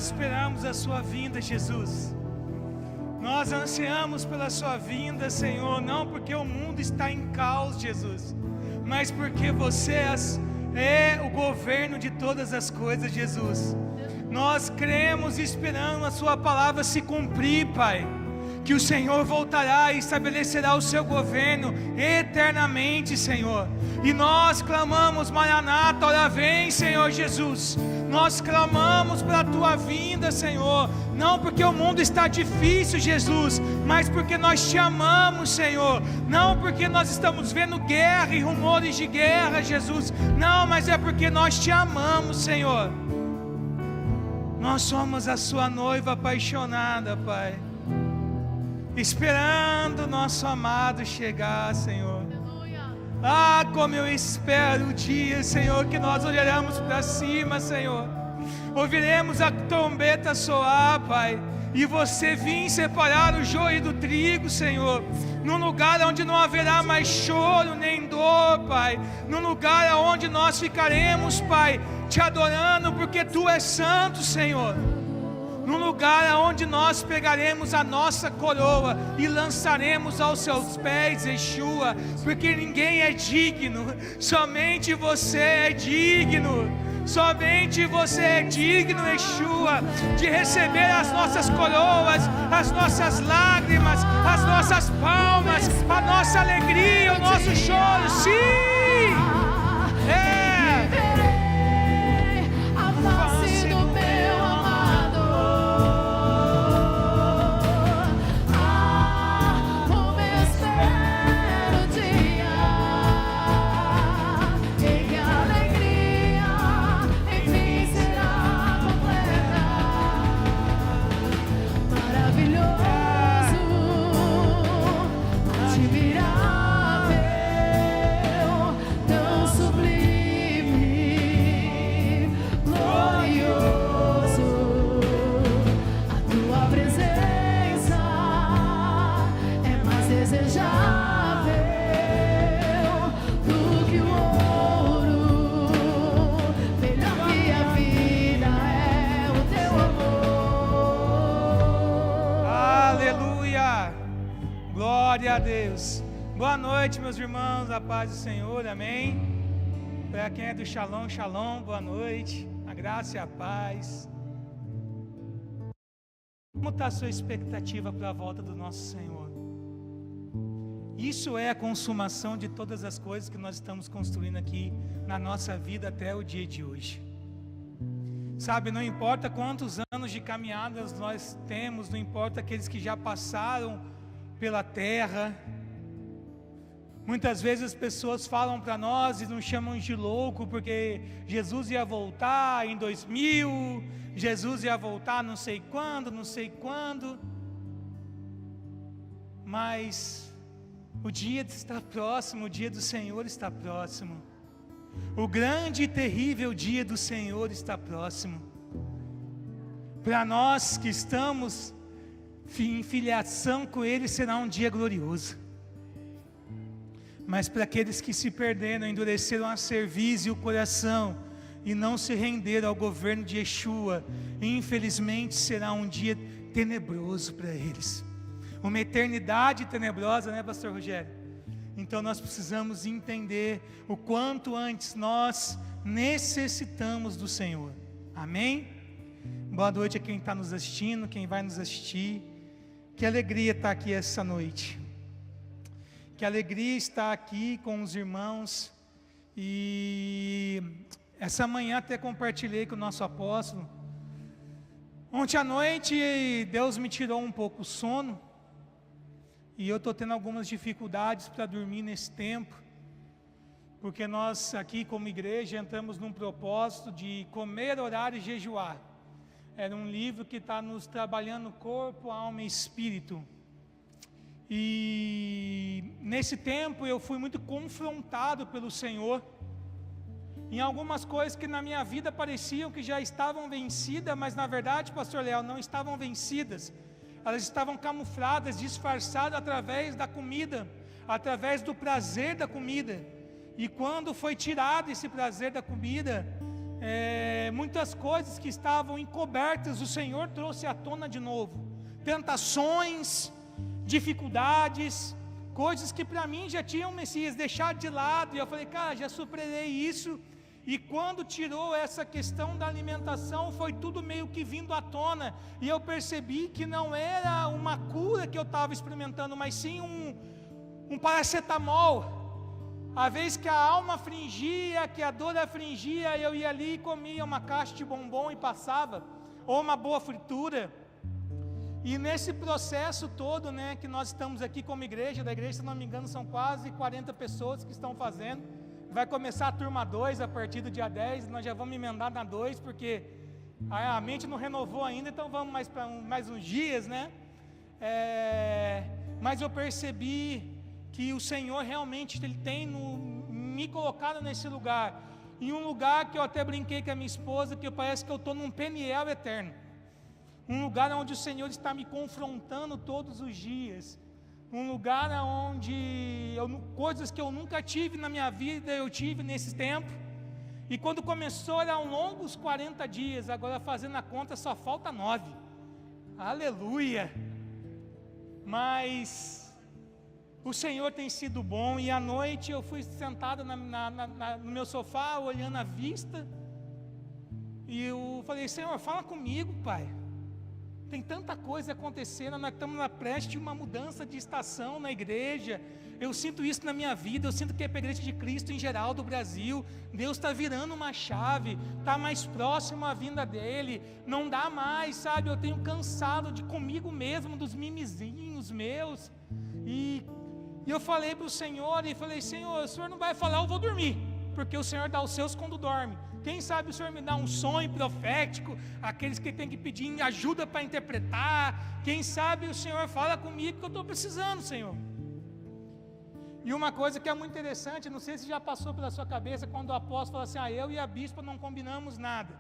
esperamos a sua vinda, Jesus. Nós ansiamos pela sua vinda, Senhor, não porque o mundo está em caos, Jesus, mas porque você é o governo de todas as coisas, Jesus. Nós cremos e esperamos a sua palavra se cumprir, Pai, que o Senhor voltará e estabelecerá o seu governo eternamente, Senhor. E nós clamamos, Maranata, ora vem, Senhor Jesus. Nós clamamos pela tua vinda, Senhor, não porque o mundo está difícil, Jesus, mas porque nós te amamos, Senhor. Não porque nós estamos vendo guerra e rumores de guerra, Jesus, não, mas é porque nós te amamos, Senhor. Nós somos a sua noiva apaixonada, Pai, esperando o nosso amado chegar, Senhor. Ah, como eu espero o dia, Senhor, que nós olharemos para cima, Senhor, ouviremos a trombeta soar, Pai, e você vir separar o joio do trigo, Senhor, num lugar onde não haverá mais choro nem dor, Pai, num lugar onde nós ficaremos, Pai, te adorando, porque Tu és santo, Senhor. Num lugar onde nós pegaremos a nossa coroa e lançaremos aos seus pés, Yeshua, porque ninguém é digno, somente você é digno, somente você é digno, Yeshua, de receber as nossas coroas, as nossas lágrimas, as nossas palmas, a nossa alegria, o nosso choro, sim, glória a Deus. Boa noite, meus irmãos, a paz do Senhor, amém. Para quem é do Shalom, Shalom, boa noite, a graça e a paz. Como está a sua expectativa para a volta do nosso Senhor? Isso é a consumação de todas as coisas que nós estamos construindo aqui na nossa vida até o dia de hoje. Sabe, não importa quantos anos de caminhadas nós temos, não importa aqueles que já passaram pela terra. Muitas vezes as pessoas falam para nós e nos chamam de louco, porque Jesus ia voltar em 2000, Jesus ia voltar não sei quando, mas o dia está próximo, o dia do Senhor está próximo, o grande e terrível dia do Senhor está próximo. Para nós que estamos em filiação com Ele, será um dia glorioso. Mas para aqueles que se perderam, endureceram a cerviz e o coração e não se renderam ao governo de Yeshua, infelizmente será um dia tenebroso para eles, uma eternidade tenebrosa, né, pastor Rogério? Então nós precisamos entender o quanto antes nós necessitamos do Senhor, amém? Boa noite a quem está nos assistindo, quem vai nos assistir. Que alegria estar aqui essa noite, que alegria estar aqui com os irmãos. E essa manhã até compartilhei com o nosso apóstolo. Ontem à noite Deus me tirou um pouco o sono, e eu estou tendo algumas dificuldades para dormir nesse tempo, porque nós aqui como igreja entramos num propósito de comer, orar e jejuar. Era um livro que está nos trabalhando corpo, alma e espírito. E nesse tempo eu fui muito confrontado pelo Senhor em algumas coisas que na minha vida pareciam que já estavam vencidas, mas na verdade, pastor Léo, não estavam vencidas. Elas estavam camufladas, disfarçadas através da comida, através do prazer da comida. E quando foi tirado esse prazer da comida, muitas coisas que estavam encobertas, o Senhor trouxe à tona de novo. Tentações, dificuldades, coisas que para mim já tinham, Messias, deixado de lado. E eu falei, cara, já superei isso. E quando tirou essa questão da alimentação, foi tudo meio que vindo à tona. E eu percebi que não era uma cura que eu estava experimentando, mas sim um paracetamol. A vez que a alma afligia, que a dor afligia, eu ia ali e comia uma caixa de bombom e passava, ou uma boa fritura. E nesse processo todo, né, que nós estamos aqui como igreja, da igreja, se não me engano, são quase 40 pessoas que estão fazendo. Vai começar a turma 2 a partir do dia 10, nós já vamos emendar na 2, porque a mente não renovou ainda, então vamos mais uns dias, né? Mas eu percebi que o Senhor realmente Ele tem me colocado nesse lugar, em um lugar que eu até brinquei com a minha esposa, que parece que eu estou num Peniel eterno, um lugar onde o Senhor está me confrontando todos os dias, um lugar onde coisas que eu nunca tive na minha vida, eu tive nesse tempo. E quando começou eram longos 40 dias, agora fazendo a conta só falta 9, aleluia. Mas o Senhor tem sido bom, e à noite eu fui sentado no meu sofá, olhando a vista, e eu falei, Senhor, fala comigo, Pai. Tem tanta coisa acontecendo, nós estamos na preste de uma mudança de estação na igreja. Eu sinto isso na minha vida, eu sinto que é para a igreja de Cristo em geral do Brasil. Deus está virando uma chave, está mais próximo à vinda dEle. Não dá mais, sabe, eu tenho cansado de comigo mesmo, dos mimizinhos meus. E eu falei para o Senhor, Senhor, o Senhor não vai falar, eu vou dormir, porque o Senhor dá os seus quando dorme. Quem sabe o Senhor me dá um sonho profético, aqueles que tem que pedir ajuda para interpretar. Quem sabe o Senhor fala comigo que eu estou precisando, Senhor. E uma coisa que é muito interessante, não sei se já passou pela sua cabeça, quando o apóstolo falou assim, eu e a bispa não combinamos nada.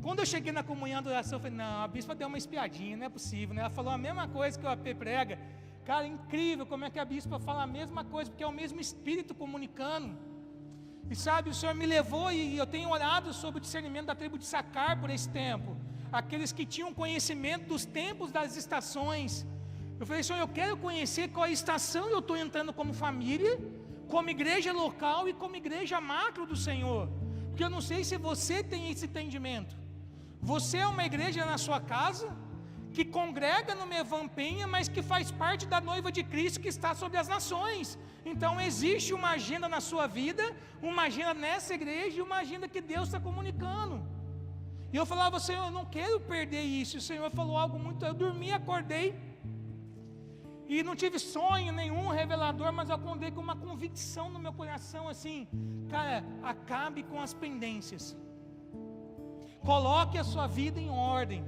Quando eu cheguei na comunhão da oração, eu falei, não, a bispa deu uma espiadinha, não é possível, né? Ela falou a mesma coisa que o AP prega. Cara, incrível como é que a bispa fala a mesma coisa, porque é o mesmo Espírito comunicando. E sabe, o Senhor me levou, e eu tenho orado sobre o discernimento da tribo de Issacar por esse tempo. Aqueles que tinham conhecimento dos tempos das estações. Eu falei, Senhor, eu quero conhecer qual estação eu estou entrando como família, como igreja local e como igreja macro do Senhor. Porque eu não sei se você tem esse entendimento. Você é uma igreja na sua casa, que congrega no Mevan Penha, mas que faz parte da noiva de Cristo que está sobre as nações. Então existe uma agenda na sua vida, uma agenda nessa igreja e uma agenda que Deus está comunicando. E eu falava, Senhor, eu não quero perder isso. O Senhor falou algo muito, eu dormi, acordei, e não tive sonho nenhum revelador, mas eu acordei com uma convicção no meu coração, assim, cara, acabe com as pendências, coloque a sua vida em ordem,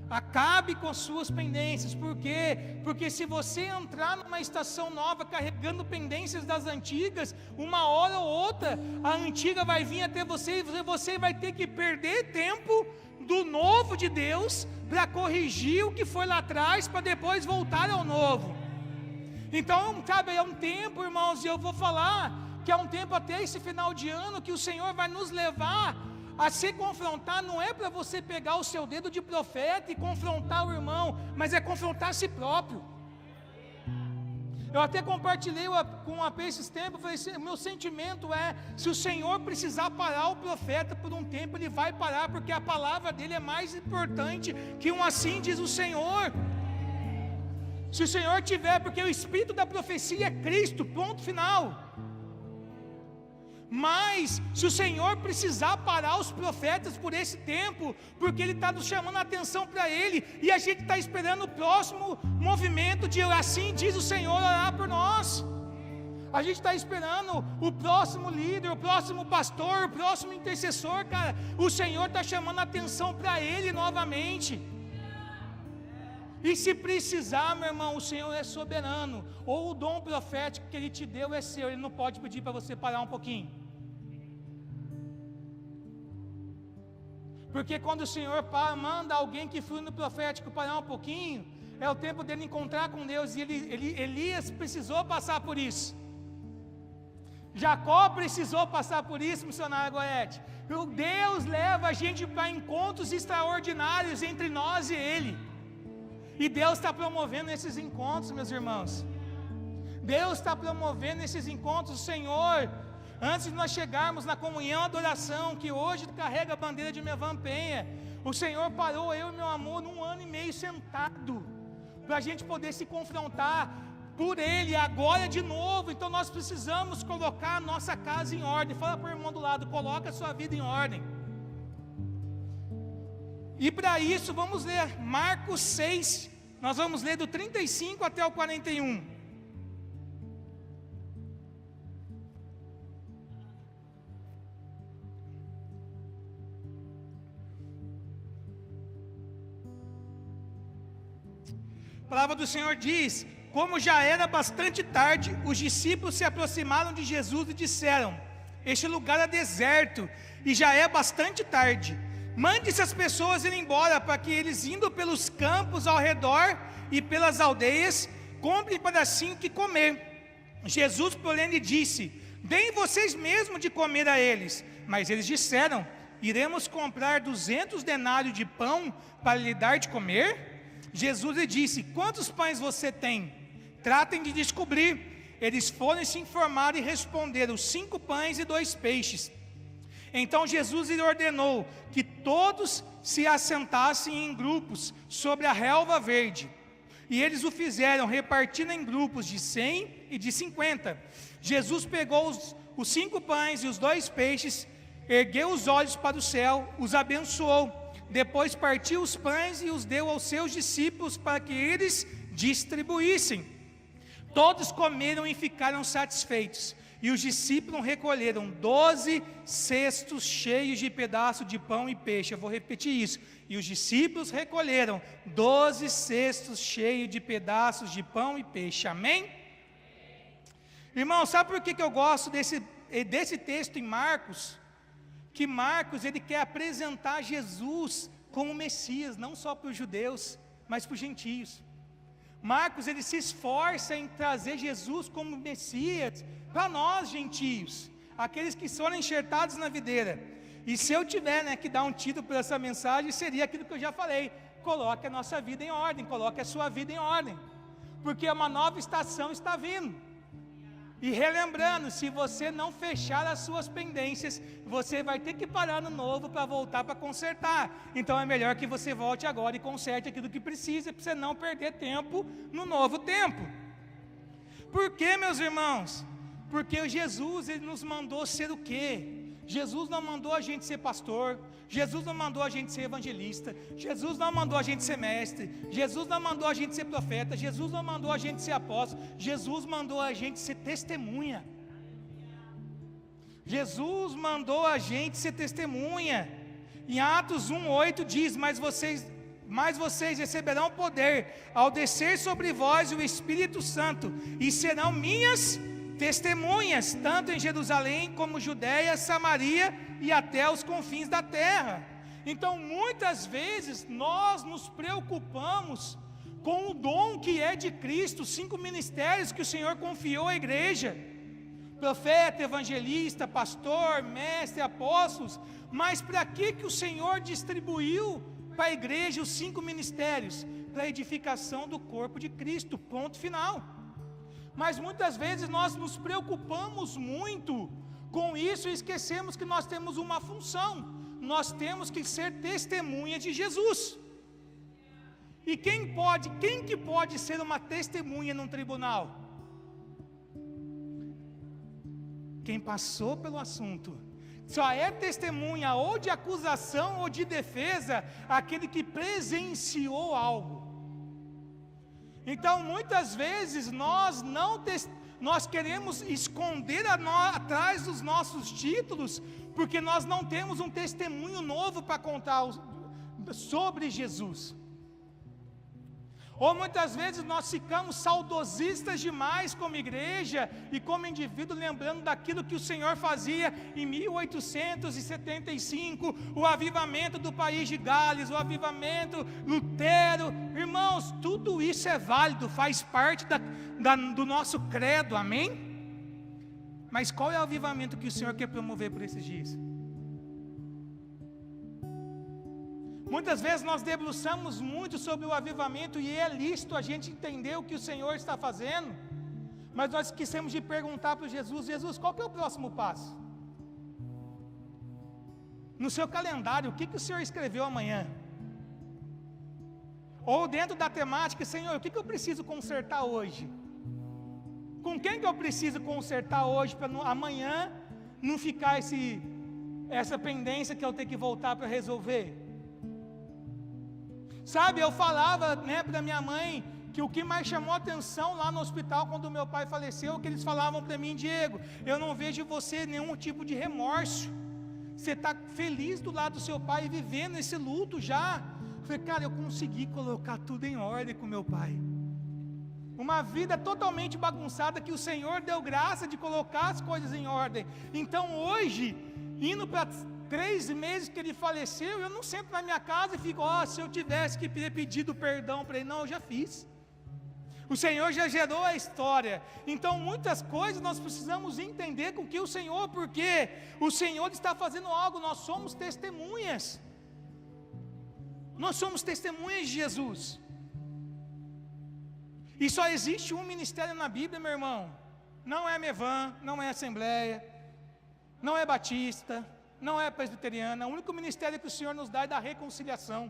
acabe com as suas pendências. Por quê? Porque se você entrar numa estação nova carregando pendências das antigas, uma hora ou outra a antiga vai vir até você, e você vai ter que perder tempo do novo de Deus para corrigir o que foi lá atrás, para depois voltar ao novo. Então, sabe, é um tempo, irmãos, e eu vou falar que é um tempo até esse final de ano que o Senhor vai nos levar a se confrontar. Não é para você pegar o seu dedo de profeta e confrontar o irmão, mas é confrontar a si próprio. Eu até compartilhei com a P esses tempos, falei, meu sentimento é, se o Senhor precisar parar o profeta por um tempo, Ele vai parar, porque a palavra dele é mais importante que um assim diz o Senhor. Se o Senhor tiver, porque o espírito da profecia é Cristo, ponto final. Mas se o Senhor precisar parar os profetas por esse tempo, porque Ele está nos chamando a atenção para Ele, e a gente está esperando o próximo movimento de assim diz o Senhor orar por nós. A gente está esperando o próximo líder, o próximo pastor, o próximo intercessor, cara. O Senhor está chamando a atenção para Ele novamente. E se precisar, meu irmão, o Senhor é soberano. Ou o dom profético que Ele te deu é seu, Ele não pode pedir para você parar um pouquinho. Porque quando o Senhor manda alguém que flui no profético parar um pouquinho, é o tempo dele encontrar com Deus. E Elias precisou passar por isso. Jacó precisou passar por isso, missionário Goethe. Deus leva a gente para encontros extraordinários entre nós e Ele. E Deus está promovendo esses encontros, meus irmãos. Deus está promovendo esses encontros. O Senhor, antes de nós chegarmos na comunhão, adoração, que hoje carrega a bandeira de minha Penha, o Senhor parou eu e meu amor 1 ano e meio sentado, para a gente poder se confrontar por Ele, agora de novo. Então nós precisamos colocar a nossa casa em ordem. Fala para o irmão do lado, coloca a sua vida em ordem. E para isso vamos ler Marcos 6, nós vamos ler do 35 até o 41. A palavra do Senhor diz: como já era bastante tarde, os discípulos se aproximaram de Jesus e disseram: este lugar é deserto e já é bastante tarde. Mande essas pessoas ir embora, para que eles, indo pelos campos ao redor e pelas aldeias, comprem para si o que comer. Jesus, porém, lhe disse: deem vocês mesmos de comer a eles. Mas eles disseram: iremos comprar 200 denários de pão para lhe dar de comer? Jesus lhe disse: quantos pães você tem? Tratem de descobrir. Eles foram se informar e responderam: 5 pães e 2 peixes. Então Jesus lhe ordenou que todos se assentassem em grupos sobre a relva verde. E eles o fizeram, repartindo em grupos de 100 e de 50. Jesus pegou os 5 pães e os 2 peixes, ergueu os olhos para o céu, os abençoou. Depois partiu os pães e os deu aos seus discípulos para que eles distribuíssem. Todos comeram e ficaram satisfeitos. E os discípulos recolheram 12 cestos cheios de pedaços de pão e peixe. Eu vou repetir isso. E os discípulos recolheram 12 cestos cheios de pedaços de pão e peixe. Amém? Irmão, sabe por que eu gosto desse texto em Marcos? Que Marcos, ele quer apresentar Jesus como Messias, não só para os judeus, mas para os gentios. Marcos, ele se esforça em trazer Jesus como Messias para nós, gentios, aqueles que foram enxertados na videira. E se eu tiver, que dar um título para essa mensagem, seria aquilo que eu já falei: coloque a nossa vida em ordem, coloque a sua vida em ordem, porque uma nova estação está vindo. E relembrando, se você não fechar as suas pendências, você vai ter que parar no novo para voltar para consertar. Então é melhor que você volte agora e conserte aquilo que precisa, para você não perder tempo no novo tempo. Por quê, meus irmãos? Porque Jesus, ele nos mandou ser o quê? Jesus não mandou a gente ser pastor, Jesus não mandou a gente ser evangelista, Jesus não mandou a gente ser mestre, Jesus não mandou a gente ser profeta, Jesus não mandou a gente ser apóstolo, Jesus mandou a gente ser testemunha. Jesus mandou a gente ser testemunha. Em Atos 1:8 diz: mas vocês receberão poder ao descer sobre vós o Espírito Santo, e serão minhas testemunhas, tanto em Jerusalém como Judeia, Samaria e até os confins da terra. Então muitas vezes nós nos preocupamos com o dom que é de Cristo, 5 ministérios que o Senhor confiou à igreja: profeta, evangelista, pastor, mestre, apóstolos. Mas para que o Senhor distribuiu para a igreja os 5 ministérios? Para a edificação do corpo de Cristo, ponto final. Mas muitas vezes nós nos preocupamos muito com isso e esquecemos que nós temos uma função: nós temos que ser testemunha de Jesus. E quem que pode ser uma testemunha num tribunal? Quem passou pelo assunto. Só é testemunha ou de acusação ou de defesa aquele que presenciou algo. Então muitas vezes nós queremos esconder atrás dos nossos títulos, porque nós não temos um testemunho novo para contar sobre Jesus. Ou muitas vezes nós ficamos saudosistas demais como igreja e como indivíduo, lembrando daquilo que o Senhor fazia em 1875, o avivamento do país de Gales, o avivamento Lutero. Irmãos, tudo isso é válido, faz parte do nosso credo, amém? Mas qual é o avivamento que o Senhor quer promover por esses dias? Muitas vezes nós debruçamos muito sobre o avivamento e é lícito a gente entender o que o Senhor está fazendo, mas nós esquecemos de perguntar para Jesus: Jesus, qual que é o próximo passo? No seu calendário, o que o Senhor escreveu amanhã? Ou dentro da temática: Senhor, o que eu preciso consertar hoje? Com quem que eu preciso consertar hoje para amanhã não ficar essa pendência que eu tenho que voltar para resolver? Sabe, eu falava, para minha mãe que o que mais chamou atenção lá no hospital quando meu pai faleceu, que eles falavam para mim: Diego, eu não vejo em você nenhum tipo de remorso. Você está feliz do lado do seu pai e vivendo esse luto já. Eu falei: cara, eu consegui colocar tudo em ordem com meu pai. Uma vida totalmente bagunçada que o Senhor deu graça de colocar as coisas em ordem. Então hoje, indo para 3 meses que ele faleceu, eu não sento na minha casa e fico: se eu tivesse que ter pedido perdão para ele. Não, eu já fiz. O Senhor já gerou a história. Então muitas coisas nós precisamos entender com que o Senhor, porque o Senhor está fazendo algo. Nós somos testemunhas. Nós somos testemunhas de Jesus. E só existe um ministério na Bíblia, meu irmão. Não é Mevan, não é Assembleia, não é Batista, não é presbiteriana. O único ministério que o Senhor nos dá é da reconciliação.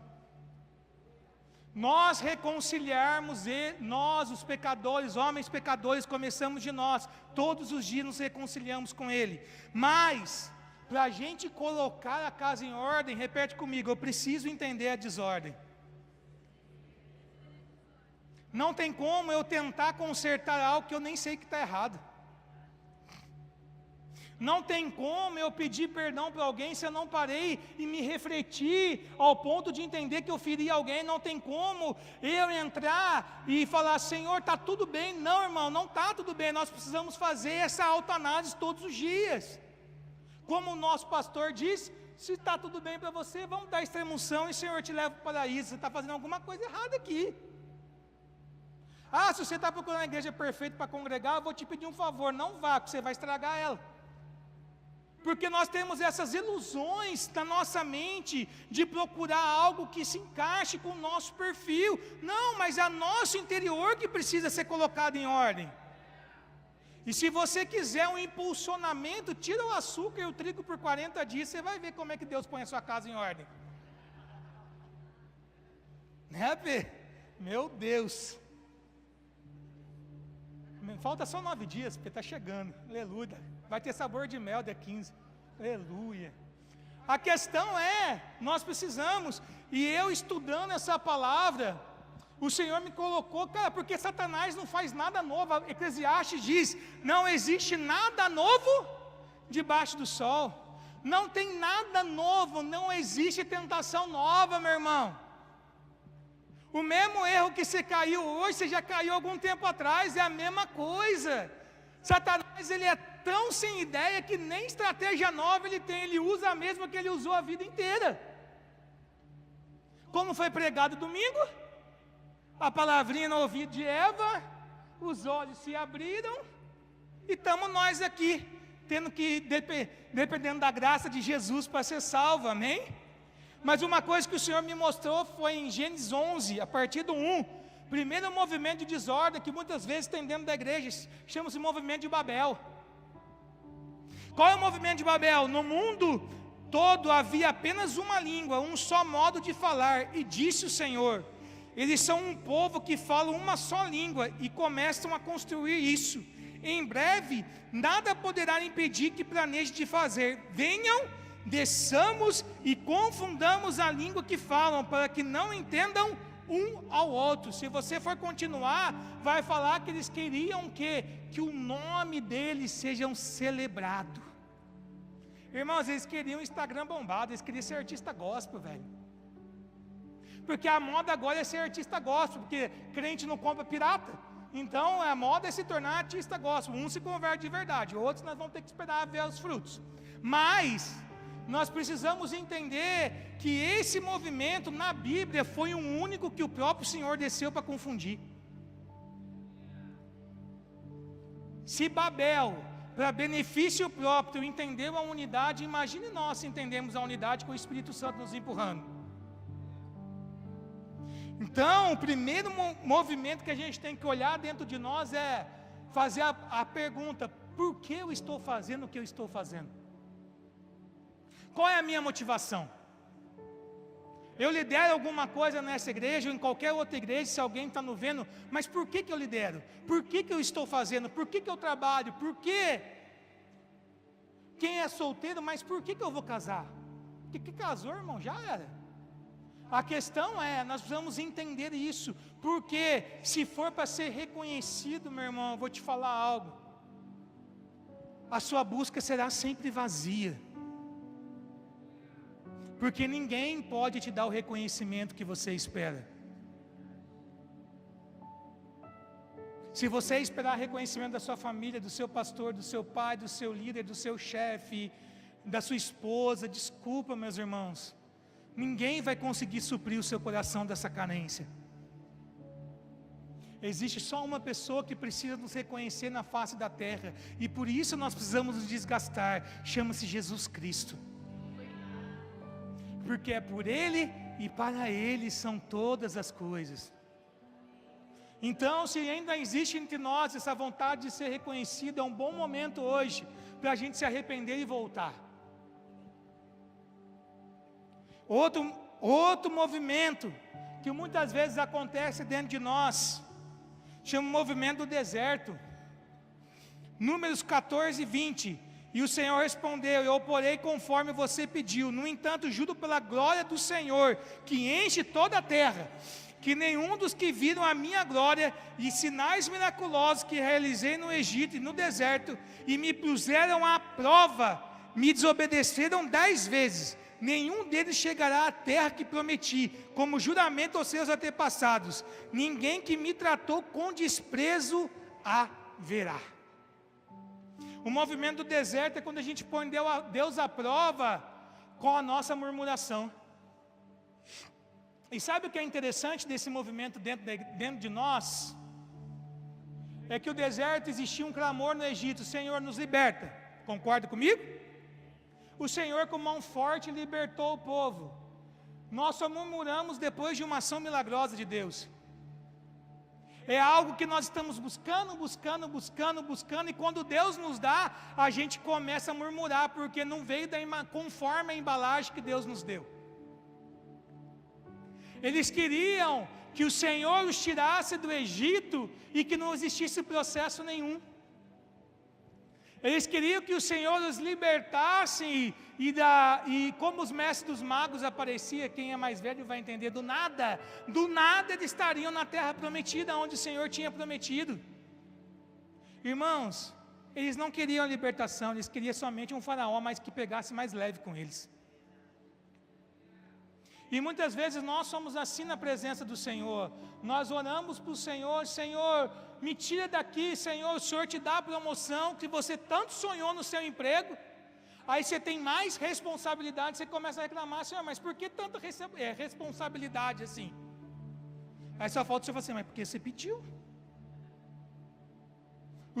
Nós reconciliarmos, nós os pecadores, homens pecadores, começamos de nós. Todos os dias nos reconciliamos com Ele. Mas, para a gente colocar a casa em ordem, repete comigo: eu preciso entender a desordem. Não tem como eu tentar consertar algo que eu nem sei que está errado. Não tem como eu pedir perdão para alguém se eu não parei e me refletir ao ponto de entender que eu feri alguém. Não tem como eu entrar e falar: Senhor, está tudo bem. Não, irmão, não está tudo bem. Nós precisamos fazer essa autoanálise todos os dias. Como o nosso pastor disse: se está tudo bem para você, vamos dar extremunção e o Senhor te leva para o paraíso. Você está fazendo alguma coisa errada aqui. Se você está procurando a igreja perfeita para congregar, eu vou te pedir um favor: não vá, porque você vai estragar ela. Porque nós temos essas ilusões na nossa mente de procurar algo que se encaixe com o nosso perfil. Não, mas é nosso interior que precisa ser colocado em ordem. E se você quiser um impulsionamento, tira o açúcar e o trigo por 40 dias, você vai ver como é que Deus põe a sua casa em ordem. Né, Pê? Meu Deus. Falta só 9 dias, porque está chegando. Aleluia. Vai ter sabor de mel dia 15. Aleluia. A questão é, nós precisamos, e eu estudando essa palavra, o Senhor me colocou, cara, porque Satanás não faz nada novo. Eclesiastes diz: não existe nada novo debaixo do sol. Não tem nada novo, não existe tentação nova, meu irmão. O mesmo erro que você caiu hoje, você já caiu algum tempo atrás, é a mesma coisa. Satanás, ele é tão sem ideia que nem estratégia nova ele tem, ele usa a mesma que ele usou a vida inteira. Como foi pregado domingo, a palavrinha no ouvido de Eva, os olhos se abriram, e estamos nós aqui, tendo que, dependendo da graça de Jesus para ser salvo, amém? Mas uma coisa que o Senhor me mostrou foi em Gênesis 11, a partir do 1, primeiro movimento de desordem que muitas vezes tem dentro da igreja, chama-se movimento de Babel. Qual é o movimento de Babel? No mundo todo havia apenas uma língua, um só modo de falar, e disse o Senhor: eles são um povo que fala uma só língua e começam a construir isso. Em breve, nada poderá impedir que planeje de fazer. Venham, desçamos e confundamos a língua que falam, para que não entendam um ao outro. Se você for continuar, vai falar que eles queriam que o nome deles seja celebrado. Irmãos, eles queriam Instagram bombado, eles queriam ser artista gospel, velho. Porque a moda agora é ser artista gospel, porque crente não compra pirata. Então a moda é se tornar artista gospel. Um se converte de verdade, outros nós vamos ter que esperar ver os frutos. Mas nós precisamos entender que esse movimento na Bíblia foi um único que o próprio Senhor desceu para confundir. Se Babel, para benefício próprio, entendeu a unidade. Imagine nós se entendemos a unidade com o Espírito Santo nos empurrando. Então, o primeiro movimento que a gente tem que olhar dentro de nós é fazer a pergunta: por que eu estou fazendo o que eu estou fazendo? Qual é a minha motivação? Eu lidero alguma coisa nessa igreja ou em qualquer outra igreja, se alguém está nos vendo, mas por que eu lidero? Por que eu estou fazendo? Por que eu trabalho? Por que? Quem é solteiro, mas por que eu vou casar? Que casou, irmão, já era. A questão é, nós precisamos entender isso, porque se for para ser reconhecido, meu irmão, eu vou te falar algo, a sua busca será sempre vazia. Porque ninguém pode te dar o reconhecimento que você espera. Se você esperar reconhecimento da sua família, do seu pastor, do seu pai, do seu líder, do seu chefe, da sua esposa, desculpa, meus irmãos, ninguém vai conseguir suprir o seu coração dessa carência. Existe só uma pessoa que precisa nos reconhecer na face da terra, e por isso nós precisamos nos desgastar, chama-se Jesus Cristo. Porque é por Ele e para Ele são todas as coisas. Então, se ainda existe entre nós essa vontade de ser reconhecido, é um bom momento hoje para a gente se arrepender e voltar. Outro movimento que muitas vezes acontece dentro de nós, chama o movimento do deserto. Números 14 e 20. E o Senhor respondeu: eu porei conforme você pediu. No entanto, juro pela glória do Senhor, que enche toda a terra, que nenhum dos que viram a minha glória e sinais miraculosos que realizei no Egito e no deserto, e me puseram à prova, me desobedeceram 10 vezes, nenhum deles chegará à terra que prometi, como juramento aos seus antepassados. Ninguém que me tratou com desprezo haverá. O movimento do deserto é quando a gente põe Deus à prova com a nossa murmuração. E sabe o que é interessante desse movimento dentro de nós? É que o deserto existia um clamor no Egito: Senhor, nos liberta. Concorda comigo? O Senhor com mão forte libertou o povo. Nós só murmuramos depois de uma ação milagrosa de Deus. É algo que nós estamos buscando, e quando Deus nos dá, a gente começa a murmurar, porque não veio conforme a embalagem que Deus nos deu. Eles queriam que o Senhor os tirasse do Egito e que não existisse processo nenhum. Eles queriam que o Senhor os libertasse e como os mestres dos magos apareciam, quem é mais velho vai entender, do nada eles estariam na terra prometida, onde o Senhor tinha prometido. Irmãos, eles não queriam a libertação, eles queriam somente um faraó, mas que pegasse mais leve com eles. E muitas vezes nós somos assim na presença do Senhor. Nós oramos para o Senhor: Senhor, me tira daqui, Senhor, o Senhor te dá a promoção que você tanto sonhou no seu emprego. Aí você tem mais responsabilidade, você começa a reclamar: Senhor, mas por que tanta responsabilidade assim? Aí só falta você falar assim: mas porque você pediu.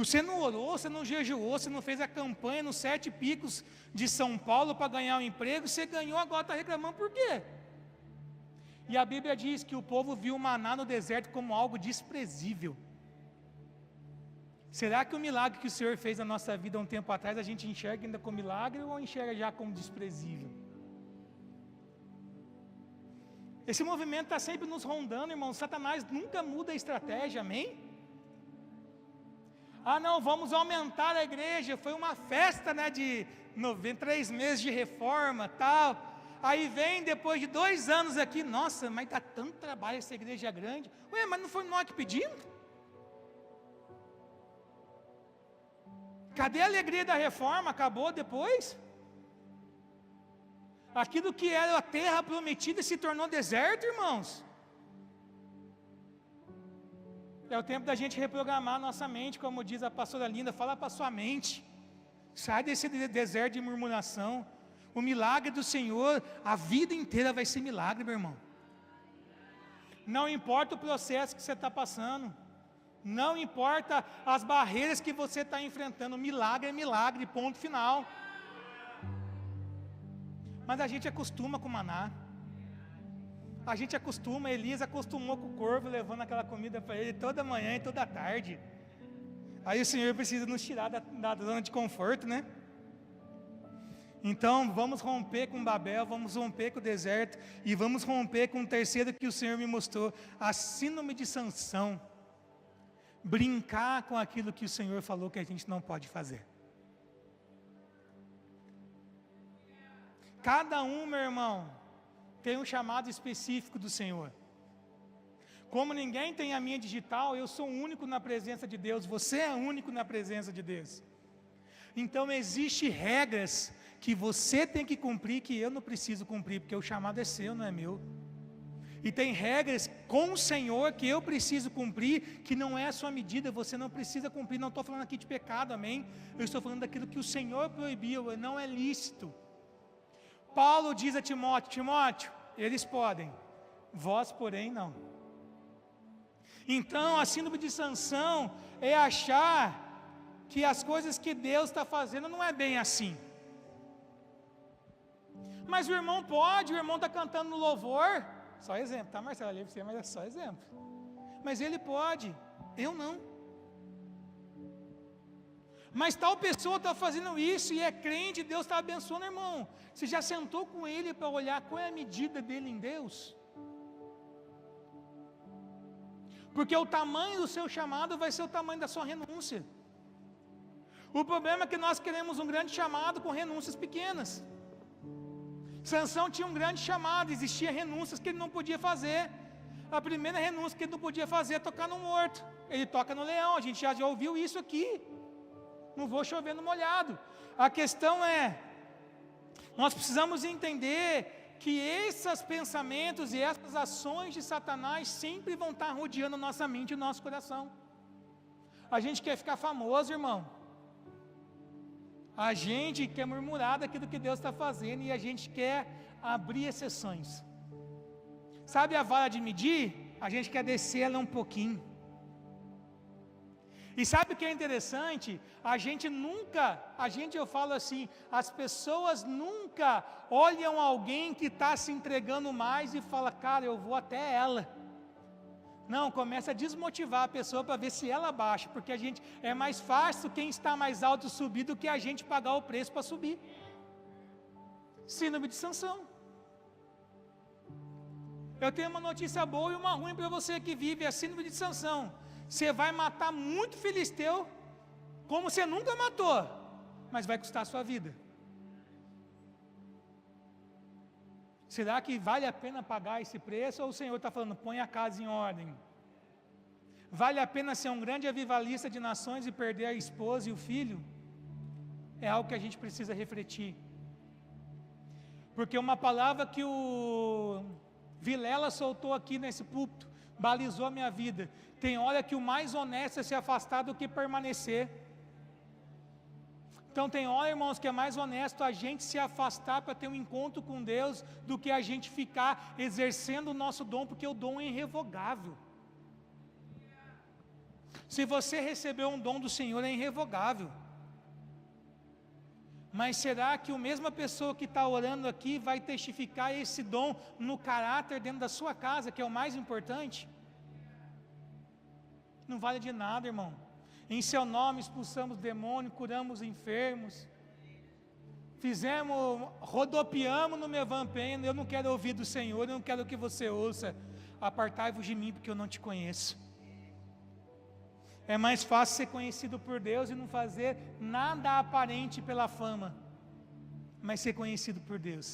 Você não orou, você não jejuou, você não fez a campanha nos 7 picos de São Paulo para ganhar um emprego, você ganhou, agora está reclamando por quê? E a Bíblia diz que o povo viu o maná no deserto como algo desprezível. Será que o milagre que o Senhor fez na nossa vida há um tempo atrás, a gente enxerga ainda como milagre ou enxerga já como desprezível? Esse movimento está sempre nos rondando, irmão. Satanás nunca muda a estratégia, amém? Ah não, vamos aumentar a igreja, foi uma festa, né, de 3 meses de reforma, tal. Aí vem depois de 2 anos aqui: nossa, mas dá tanto trabalho essa igreja grande. Ué, mas não foi nós que pedimos? Cadê a alegria da reforma? Acabou depois? Aquilo que era a terra prometida se tornou deserto, irmãos. É o tempo da gente reprogramar a nossa mente, como diz a pastora Linda: fala para a sua mente, sai desse deserto de murmuração. O milagre do Senhor, a vida inteira vai ser milagre, meu irmão. Não importa o processo que você está passando, Não importa as barreiras que você está enfrentando, milagre é milagre, ponto final. Mas a gente acostuma com o maná. A gente acostuma, Elias acostumou com o corvo, levando aquela comida para ele toda manhã e toda tarde. Aí o Senhor precisa nos tirar da zona de conforto, né? Então vamos romper com Babel, vamos romper com o deserto, e vamos romper com o terceiro que o Senhor me mostrou, a síndrome de Sansão. Brincar com aquilo que o Senhor falou que a gente não pode fazer. Cada um, meu irmão, tem um chamado específico do Senhor. Como ninguém tem a minha digital, eu sou único na presença de Deus, você é único na presença de Deus. Então existem regras que você tem que cumprir, que eu não preciso cumprir, porque o chamado é seu, não é meu. E tem regras com o Senhor que eu preciso cumprir, que não é a sua medida, você não precisa cumprir. Não estou falando aqui de pecado, amém? Eu estou falando daquilo que o Senhor proibiu, não é lícito. Paulo diz a Timóteo: Timóteo, eles podem, vós porém não. Então a síndrome de Sansão é achar que as coisas que Deus está fazendo não é bem assim. Mas o irmão pode, o irmão está cantando no louvor. Só exemplo, tá, Marcelo? Ali você, mas é só exemplo. Mas ele pode, eu não. Mas tal pessoa está fazendo isso e é crente, Deus está abençoando, irmão. Você já sentou com ele para olhar qual é a medida dele em Deus? Porque o tamanho do seu chamado vai ser o tamanho da sua renúncia. O problema é que nós queremos um grande chamado com renúncias pequenas. Sansão tinha um grande chamado, existia renúncias que ele não podia fazer. A primeira renúncia que ele não podia fazer é tocar no morto. Ele toca no leão, a gente já ouviu isso aqui. Não vou chover no molhado. A questão é, nós precisamos entender que esses pensamentos e essas ações de Satanás sempre vão estar rodeando nossa mente e nosso coração. A gente quer ficar famoso, irmão. A gente quer murmurar daquilo que Deus está fazendo e a gente quer abrir exceções. Sabe a vara de medir? A gente quer descer ela um pouquinho. E sabe o que é interessante? Eu falo assim, as pessoas nunca olham alguém que está se entregando mais e fala, cara, eu vou até ela. Não, começa a desmotivar a pessoa para ver se ela baixa, porque é mais fácil quem está mais alto subir do que a gente pagar o preço para subir. Síndrome de Sansão. Eu tenho uma notícia boa e uma ruim para você que vive a síndrome de Sansão. Você vai matar muito filisteu, como você nunca matou, mas vai custar a sua vida. Será que vale a pena pagar esse preço? Ou o Senhor está falando, põe a casa em ordem? Vale a pena ser um grande avivalista de nações e perder a esposa e o filho? É algo que a gente precisa refletir. Porque uma palavra que o Vilela soltou aqui nesse púlpito, balizou a minha vida. Tem hora que o mais honesto é se afastar do que permanecer. Então tem hora, irmãos, que é mais honesto a gente se afastar para ter um encontro com Deus, do que a gente ficar exercendo o nosso dom, porque o dom é irrevogável. Se você recebeu um dom do Senhor, é irrevogável. Mas será que a mesma pessoa que está orando aqui vai testificar esse dom no caráter dentro da sua casa, que é o mais importante? Não vale de nada, irmão. Em seu nome expulsamos demônios, curamos enfermos, rodopiamos no meu vampeno. Eu não quero ouvir do Senhor, eu não quero que você ouça. Apartai-vos de mim, porque eu não te conheço. É mais fácil ser conhecido por Deus e não fazer nada aparente pela fama, mas ser conhecido por Deus.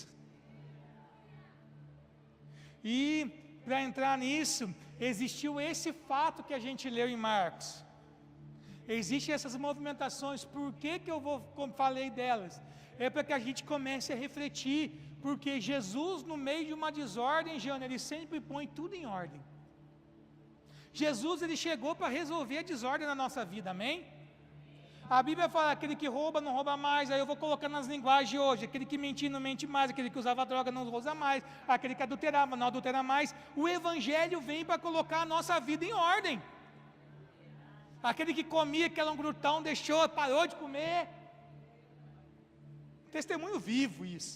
E para entrar nisso, existiu esse fato que a gente leu em Marcos. Existem essas movimentações. Por que eu falei delas? É para que a gente comece a refletir, porque Jesus, no meio de uma desordem, ele sempre põe tudo em ordem. Jesus, ele chegou para resolver a desordem na nossa vida, amém? A Bíblia fala, aquele que rouba, não rouba mais. Aí eu vou colocar nas linguagens de hoje, aquele que mentia, não mente mais, aquele que usava droga, não usa mais, aquele que adulterava, não adultera mais. O Evangelho vem para colocar a nossa vida em ordem. Aquele que comia aquele glutão, deixou, parou de comer. Testemunho vivo isso.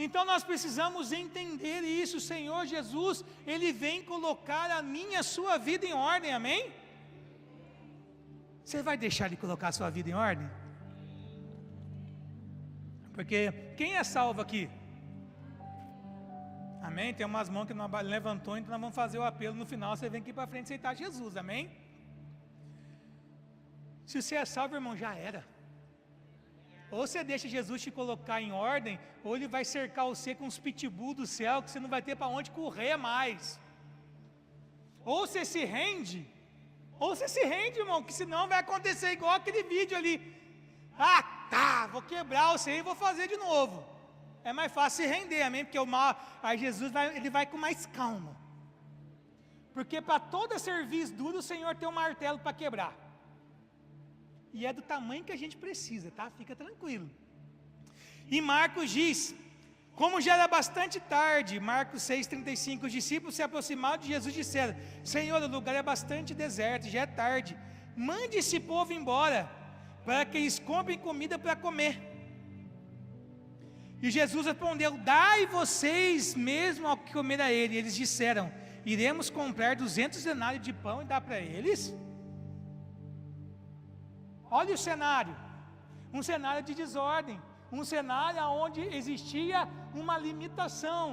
Então nós precisamos entender isso. O Senhor Jesus, Ele vem colocar a minha e a sua vida em ordem, amém? Você vai deixar Ele colocar a sua vida em ordem? Porque quem é salvo aqui? Amém? Tem umas mãos que não levantou, então nós vamos fazer o apelo no final. Você vem aqui para frente aceitar Jesus, amém? Se você é salvo, irmão, já era. Ou você deixa Jesus te colocar em ordem, ou Ele vai cercar você com os pitbull do céu, que você não vai ter para onde correr mais. Ou você se rende, irmão, que senão vai acontecer igual aquele vídeo ali. Ah, tá, vou quebrar você e vou fazer de novo. É mais fácil se render, amém? Porque o mal, aí Jesus ele vai com mais calma. Porque para todo serviço duro, o Senhor tem um martelo para quebrar. E é do tamanho que a gente precisa, tá? Fica tranquilo. E Marcos diz, como já era bastante tarde, Marcos 6,35, os discípulos se aproximaram de Jesus e disseram: Senhor, o lugar é bastante deserto, já é tarde. Mande esse povo embora, para que eles comprem comida para comer. E Jesus respondeu: dai vocês mesmo ao que comer a ele. E eles disseram: iremos comprar 200 denários de pão e dar para eles? Olha o cenário, um cenário de desordem, um cenário onde existia uma limitação,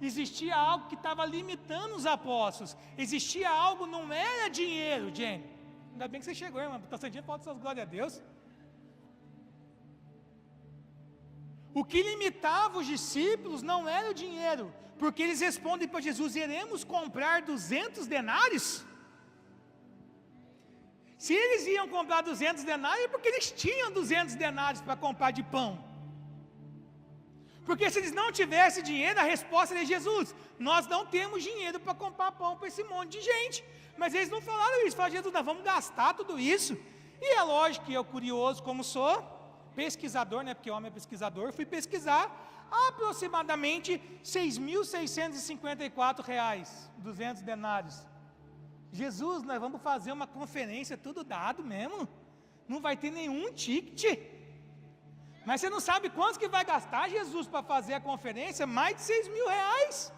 existia algo que estava limitando os apóstolos, existia algo, não era dinheiro, Jenny. Ainda bem que você chegou, irmão, está sentindo falta de suas glórias a Deus. O que limitava os discípulos não era o dinheiro, porque eles respondem para Jesus: iremos comprar 200 denários? Se eles iam comprar 200 denários, é porque eles tinham 200 denários para comprar de pão. Porque se eles não tivessem dinheiro, a resposta era: Jesus, nós não temos dinheiro para comprar pão para esse monte de gente. Mas eles não falaram isso, falaram: Jesus, nós vamos gastar tudo isso. E é lógico que eu, curioso como sou, pesquisador, né, porque homem é pesquisador, fui pesquisar, aproximadamente R$6.654, 200 denários. Jesus, nós vamos fazer uma conferência, tudo dado mesmo, não vai ter nenhum ticket, mas você não sabe quantos que vai gastar Jesus para fazer a conferência? Mais de R$6.000.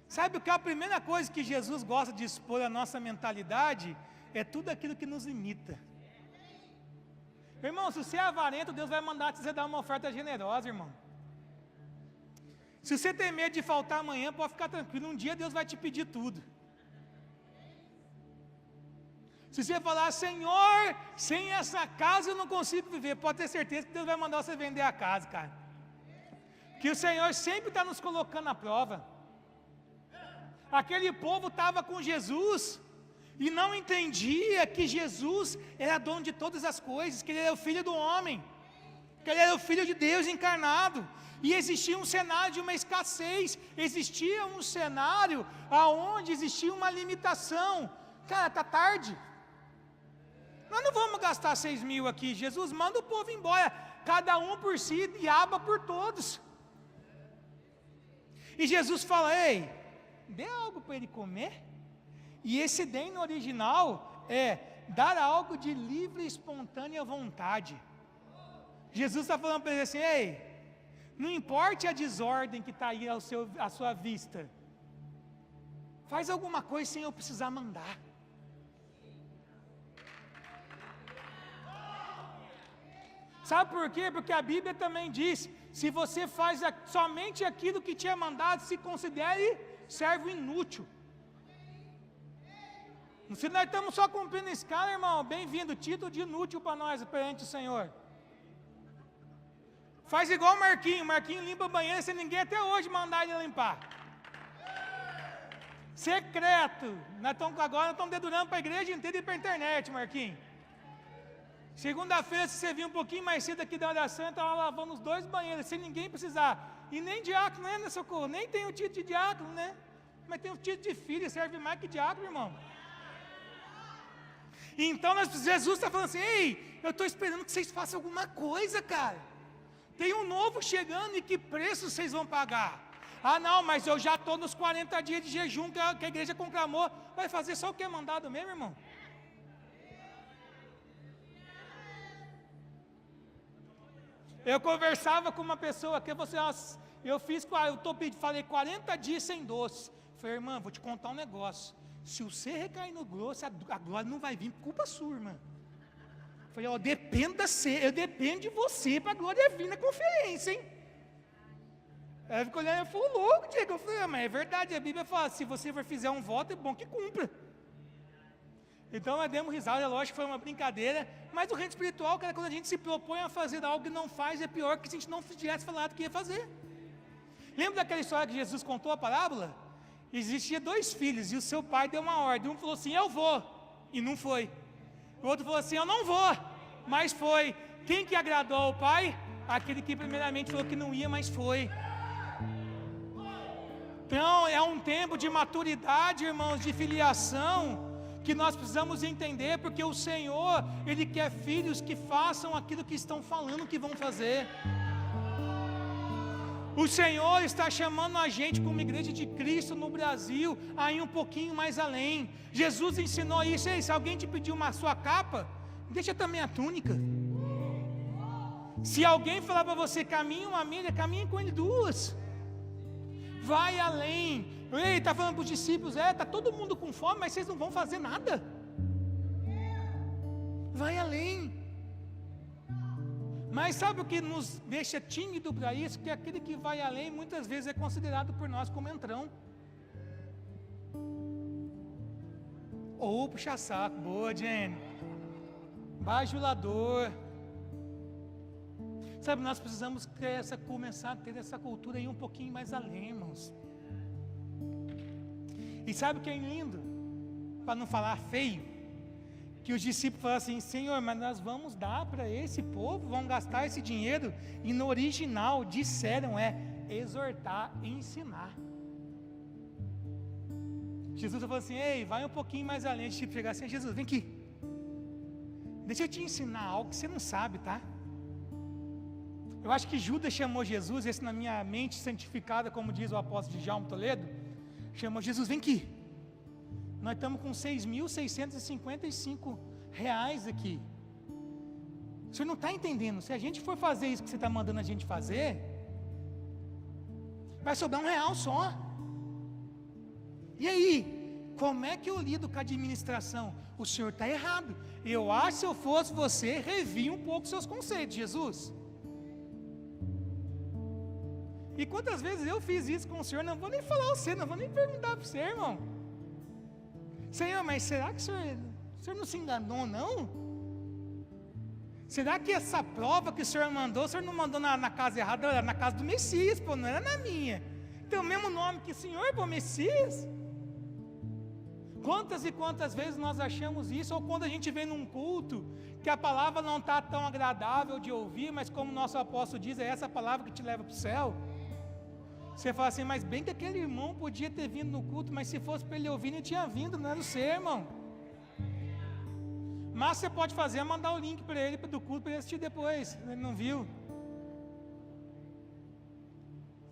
Sabe o que é a primeira coisa que Jesus gosta de expor a nossa mentalidade? É tudo aquilo que nos limita. Irmão, se você é avarento, Deus vai mandar você dar uma oferta generosa, irmão. Se você tem medo de faltar amanhã, pode ficar tranquilo, um dia Deus vai te pedir tudo. Se você falar: Senhor, sem essa casa eu não consigo viver, pode ter certeza que Deus vai mandar você vender a casa, cara. Que o Senhor sempre está nos colocando à prova. Aquele povo estava com Jesus e não entendia que Jesus era dono de todas as coisas, que Ele era o Filho do homem, que Ele era o Filho de Deus encarnado. E existia um cenário de uma escassez, existia um cenário onde existia uma limitação. Cara, está tarde, nós não vamos gastar 6.000 aqui. Jesus, manda o povo embora, cada um por si e aba por todos. E Jesus fala: ei, dê algo para ele comer. E esse dê no original é dar algo de livre e espontânea vontade. Jesus está falando para ele assim: ei, não importe a desordem que está aí à sua vista, faz alguma coisa sem eu precisar mandar. Sabe por quê? Porque a Bíblia também diz: se você faz somente aquilo que te é mandado, se considere servo inútil. Se nós estamos só cumprindo a escala, irmão, bem-vindo, título de inútil para nós perante o Senhor. Faz igual o Marquinho limpa a banheira sem ninguém até hoje mandar ele limpar. Secreto, agora nós estamos dedurando para a igreja inteira e para a internet, Marquinho. Segunda-feira, se você vir um pouquinho mais cedo aqui da oração, eu estava lavando os 2 banheiros, sem ninguém precisar. E nem diácono, né, Socorro? Nem tem o título de diácono, né? Mas tem o título de filho, serve mais que diácono, irmão. Então Jesus está falando assim: ei, eu estou esperando que vocês façam alguma coisa, cara. Tem um novo chegando, e que preço vocês vão pagar? Ah, não, mas eu já estou nos 40 dias de jejum que a igreja conclamou. Vai fazer só o que é mandado mesmo, irmão? Eu conversava com uma pessoa que você, falei 40 dias sem doce. Falei, irmã, vou te contar um negócio. Se você recair no grosso, a glória não vai vir por culpa sua, irmã. Falei, eu dependo de você para a glória vir na conferência, hein? Ela ficou olhando, eu falei, louco, Diego. Eu falei, mas é verdade, a Bíblia fala, se você fizer um voto, é bom que cumpra. Então nós demos risada, é lógico que foi uma brincadeira, mas o reino espiritual, cara, quando a gente se propõe a fazer algo que não faz, é pior que se a gente não tivesse falado que ia fazer. Lembra daquela história que Jesus contou a parábola? Existia 2 filhos, e o seu pai deu uma ordem, um falou assim, eu vou, e não foi. O outro falou assim, eu não vou, mas foi. Quem que agradou ao pai? Aquele que primeiramente falou que não ia, mas foi. Então é um tempo de maturidade, irmãos, de filiação, que nós precisamos entender, porque o Senhor, Ele quer filhos que façam aquilo que estão falando que vão fazer. O Senhor está chamando a gente como igreja de Cristo no Brasil a ir um pouquinho mais além. Jesus ensinou isso. Ei, se alguém te pedir uma sua capa, deixa também a túnica. Se alguém falar para você, caminha uma milha, caminha com ele 2. Vai além. Ei, está falando para os discípulos, está todo mundo com fome, mas vocês não vão fazer nada. Vai além. Mas sabe o que nos deixa tímido para isso? Que aquele que vai além, muitas vezes é considerado por nós como entrão. Ou puxa saco, boa, Jenny. Bajulador. Sabe, nós precisamos começar a ter essa cultura aí um pouquinho mais além, irmãos. E sabe o que é lindo? Para não falar feio, que os discípulos falaram assim, Senhor, mas nós vamos dar para esse povo, vamos gastar esse dinheiro, e no original disseram exortar e ensinar. Jesus falou assim, ei, vai um pouquinho mais além, de chegar assim, Jesus, vem aqui, deixa eu te ensinar algo que você não sabe, tá? Eu acho que Judas chamou Jesus, esse na minha mente santificada, como diz o apóstolo Djalma Toledo, chamou Jesus, vem aqui. Nós estamos com 6.655 reais aqui. O senhor não está entendendo. Se a gente for fazer isso que você está mandando a gente fazer, vai sobrar R$1 só. E aí, como é que eu lido com a administração? O senhor está errado. Eu acho que se eu fosse você, revia um pouco seus conceitos, Jesus. E quantas vezes eu fiz isso com o senhor? Não vou nem falar você, não vou nem perguntar para você, irmão. Senhor, mas será que o senhor não se enganou, não? Será que essa prova que o senhor não mandou na casa errada, era na casa do Messias, pô, não era na minha. Tem o mesmo nome que o senhor, pô, Messias. Quantas e quantas vezes nós achamos isso, ou quando a gente vem num culto, que a palavra não está tão agradável de ouvir, mas como o nosso apóstolo diz, é essa palavra que te leva para o céu. Você fala assim, mas bem que aquele irmão podia ter vindo no culto, mas se fosse para ele ouvir, não tinha vindo, não era o seu, irmão. Mas você pode fazer é mandar o link para ele do culto, para ele assistir depois, ele não viu.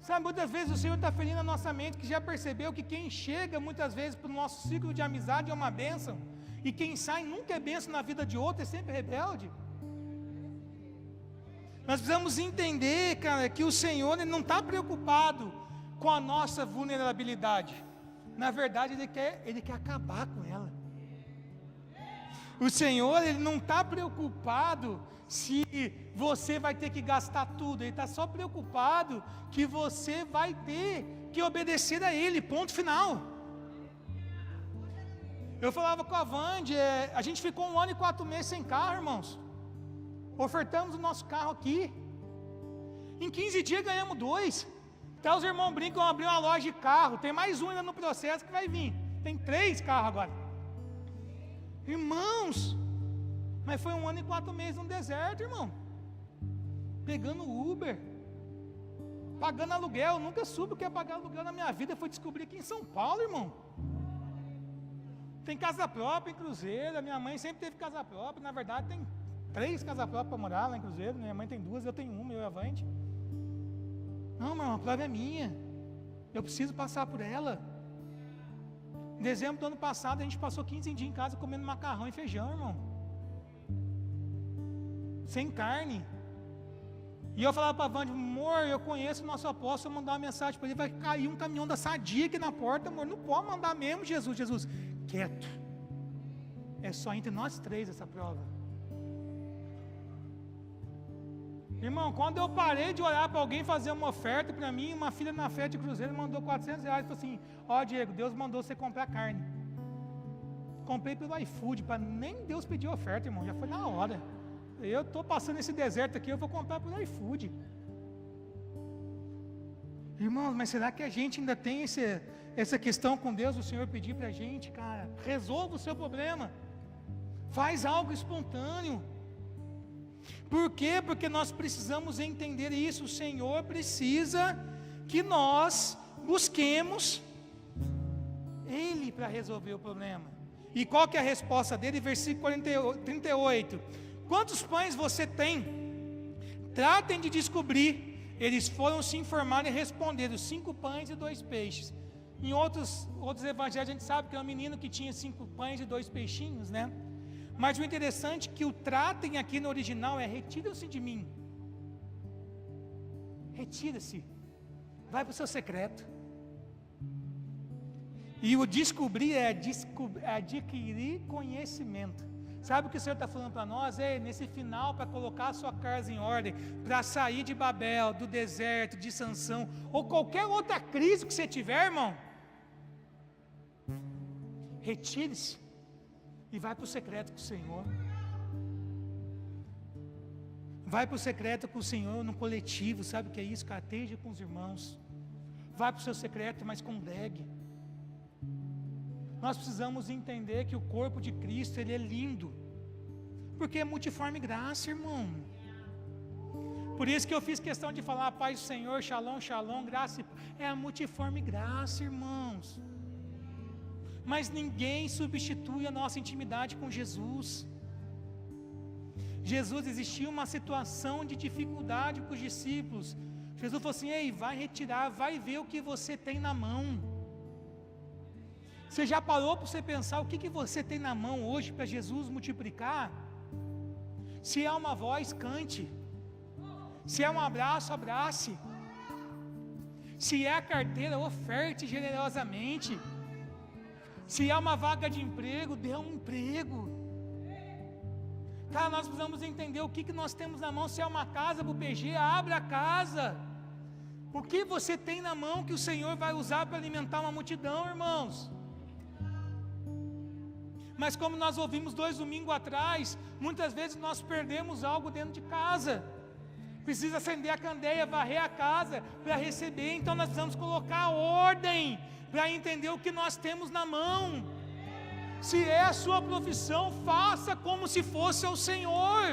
Sabe, muitas vezes o Senhor está ferindo a nossa mente, que já percebeu que quem chega muitas vezes para o nosso ciclo de amizade é uma bênção, e quem sai nunca é bênção na vida de outro, é sempre rebelde. Nós precisamos entender, cara, que o Senhor ele não está preocupado com a nossa vulnerabilidade. Na verdade, Ele quer acabar com ela. O Senhor ele não está preocupado se você vai ter que gastar tudo. Ele está só preocupado que você vai ter que obedecer a Ele, ponto final. Eu falava com a Vande, a gente ficou 1 ano e 4 meses sem carro, irmãos. Ofertamos o nosso carro aqui. Em 15 dias ganhamos 2. Até os irmãos brincam, abrir uma loja de carro. Tem mais um ainda no processo que vai vir. Tem 3 carros agora. Irmãos, mas foi 1 ano e 4 meses no deserto, irmão. Pegando Uber, pagando aluguel. Eu nunca soube o que é pagar aluguel na minha vida. Foi descobrir aqui em São Paulo, irmão. Tem casa própria em Cruzeiro. A minha mãe sempre teve casa própria. Na verdade, tem 3 casas próprias para morar lá em Cruzeiro. Minha mãe tem 2, eu tenho 1, eu e a Avante. Não, mas a prova é minha. Eu preciso passar por ela. Em dezembro do ano passado, a gente passou 15 dias em casa comendo macarrão e feijão, irmão. Sem carne. E eu falava para a Wanda, amor, eu conheço o nosso apóstolo, eu mandar uma mensagem para ele, vai cair um caminhão da Sadia aqui na porta, amor, não pode mandar mesmo, Jesus. Jesus, quieto. É só entre nós três essa prova. Irmão, quando eu parei de orar para alguém fazer uma oferta para mim, uma filha na festa de Cruzeiro mandou R$400 e falou assim, ó Diego, Deus mandou você comprar carne. Comprei pelo iFood, para nem Deus pedir oferta, irmão, já foi na hora. Eu estou passando esse deserto aqui, eu vou comprar pelo iFood. Irmãos, mas será que a gente ainda tem essa questão com Deus, o Senhor pedir para a gente, cara, resolva o seu problema, faz algo espontâneo. Por quê? Porque nós precisamos entender isso, o Senhor precisa que nós busquemos Ele para resolver o problema. E qual que é a resposta dele? Versículo 38, quantos pães você tem? Tratem de descobrir. Eles foram se informar e responderam, 5 pães e 2 peixes. Em outros evangelhos a gente sabe que é um menino que tinha 5 pães e 2 peixinhos, né? Mas o interessante é que o tratem aqui no original é retira-se de mim. Retira-se. Vai para o seu secreto. E o descobrir é adquirir conhecimento. Sabe o que o Senhor está falando para nós? Nesse final, para colocar a sua casa em ordem, para sair de Babel, do deserto, de Sansão, ou qualquer outra crise que você tiver, irmão, retire-se e vai para o secreto com o Senhor. Vai para o secreto com o Senhor no coletivo, sabe o que é isso? Carteja com os irmãos. Vai para o seu secreto, mas congregue. Nós precisamos entender que o corpo de Cristo, ele é lindo, porque é multiforme graça, irmão. Por isso que eu fiz questão de falar, paz do Senhor, shalom, shalom, graça, é a multiforme graça, irmãos. Mas ninguém substitui a nossa intimidade com Jesus. Jesus, existia uma situação de dificuldade com os discípulos. Jesus falou assim, ei, vai retirar, vai ver o que você tem na mão. Você já parou para você pensar o que você tem na mão hoje para Jesus multiplicar? Se é uma voz, cante. Se é um abraço, abrace. Se é a carteira, oferte generosamente. Se é uma vaga de emprego, dê um emprego. Cara, nós precisamos entender o que nós temos na mão. Se é uma casa para o PG, abra a casa. O que você tem na mão que o Senhor vai usar para alimentar uma multidão, irmãos? Mas como nós ouvimos 2 domingos atrás, muitas vezes nós perdemos algo dentro de casa. Precisa acender a candeia, varrer a casa para receber. Então nós precisamos colocar ordem para entender o que nós temos na mão. Se é a sua profissão, faça como se fosse ao Senhor.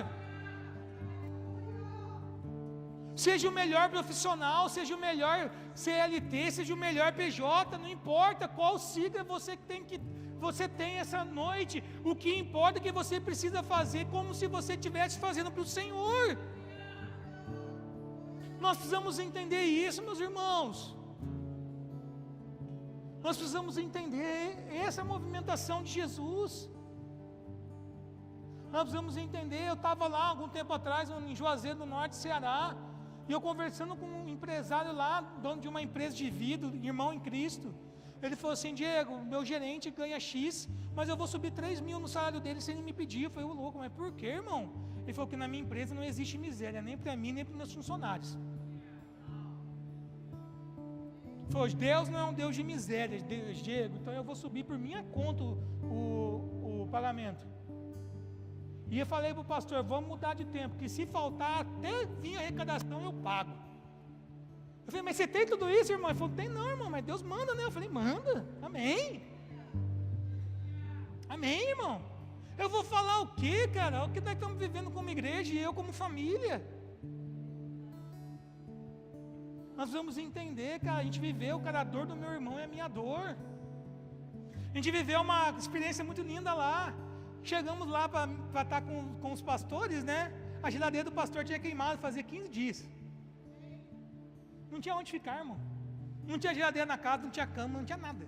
Seja o melhor profissional, seja o melhor CLT, seja o melhor PJ, não importa qual sigla você tem essa noite, o que importa é que você precisa fazer como se você estivesse fazendo para o Senhor. Nós precisamos entender isso, meus irmãos. Nós precisamos entender essa movimentação de Jesus. Nós precisamos entender, eu estava lá algum tempo atrás, em Juazeiro do Norte, Ceará, e eu conversando com um empresário lá, dono de uma empresa de vidro, irmão em Cristo. Ele falou assim, Diego, meu gerente ganha X, mas eu vou subir 3 mil no salário dele sem ele me pedir. Eu falei, ô louco, mas por quê, irmão? Ele falou que na minha empresa não existe miséria, nem para mim, nem para os meus funcionários. Ele falou, Deus não é um Deus de miséria, Diego, então eu vou subir por minha conta o pagamento. E eu falei para o pastor, vamos mudar de tempo, que se faltar até vir a arrecadação eu pago. Eu falei, mas você tem tudo isso, irmão? Ele falou, tem não, irmão, mas Deus manda, né? Eu falei, manda, amém. Amém, irmão. Eu vou falar o quê, cara? O que nós estamos vivendo como igreja e eu como família. Nós vamos entender, cara, a gente viveu, cara, a dor do meu irmão é a minha dor. A gente viveu uma experiência muito linda lá. Chegamos lá para estar com os pastores, né? A geladeira do pastor tinha queimado fazia 15 dias. Não tinha onde ficar, irmão. Não tinha geladeira na casa, não tinha cama, não tinha nada.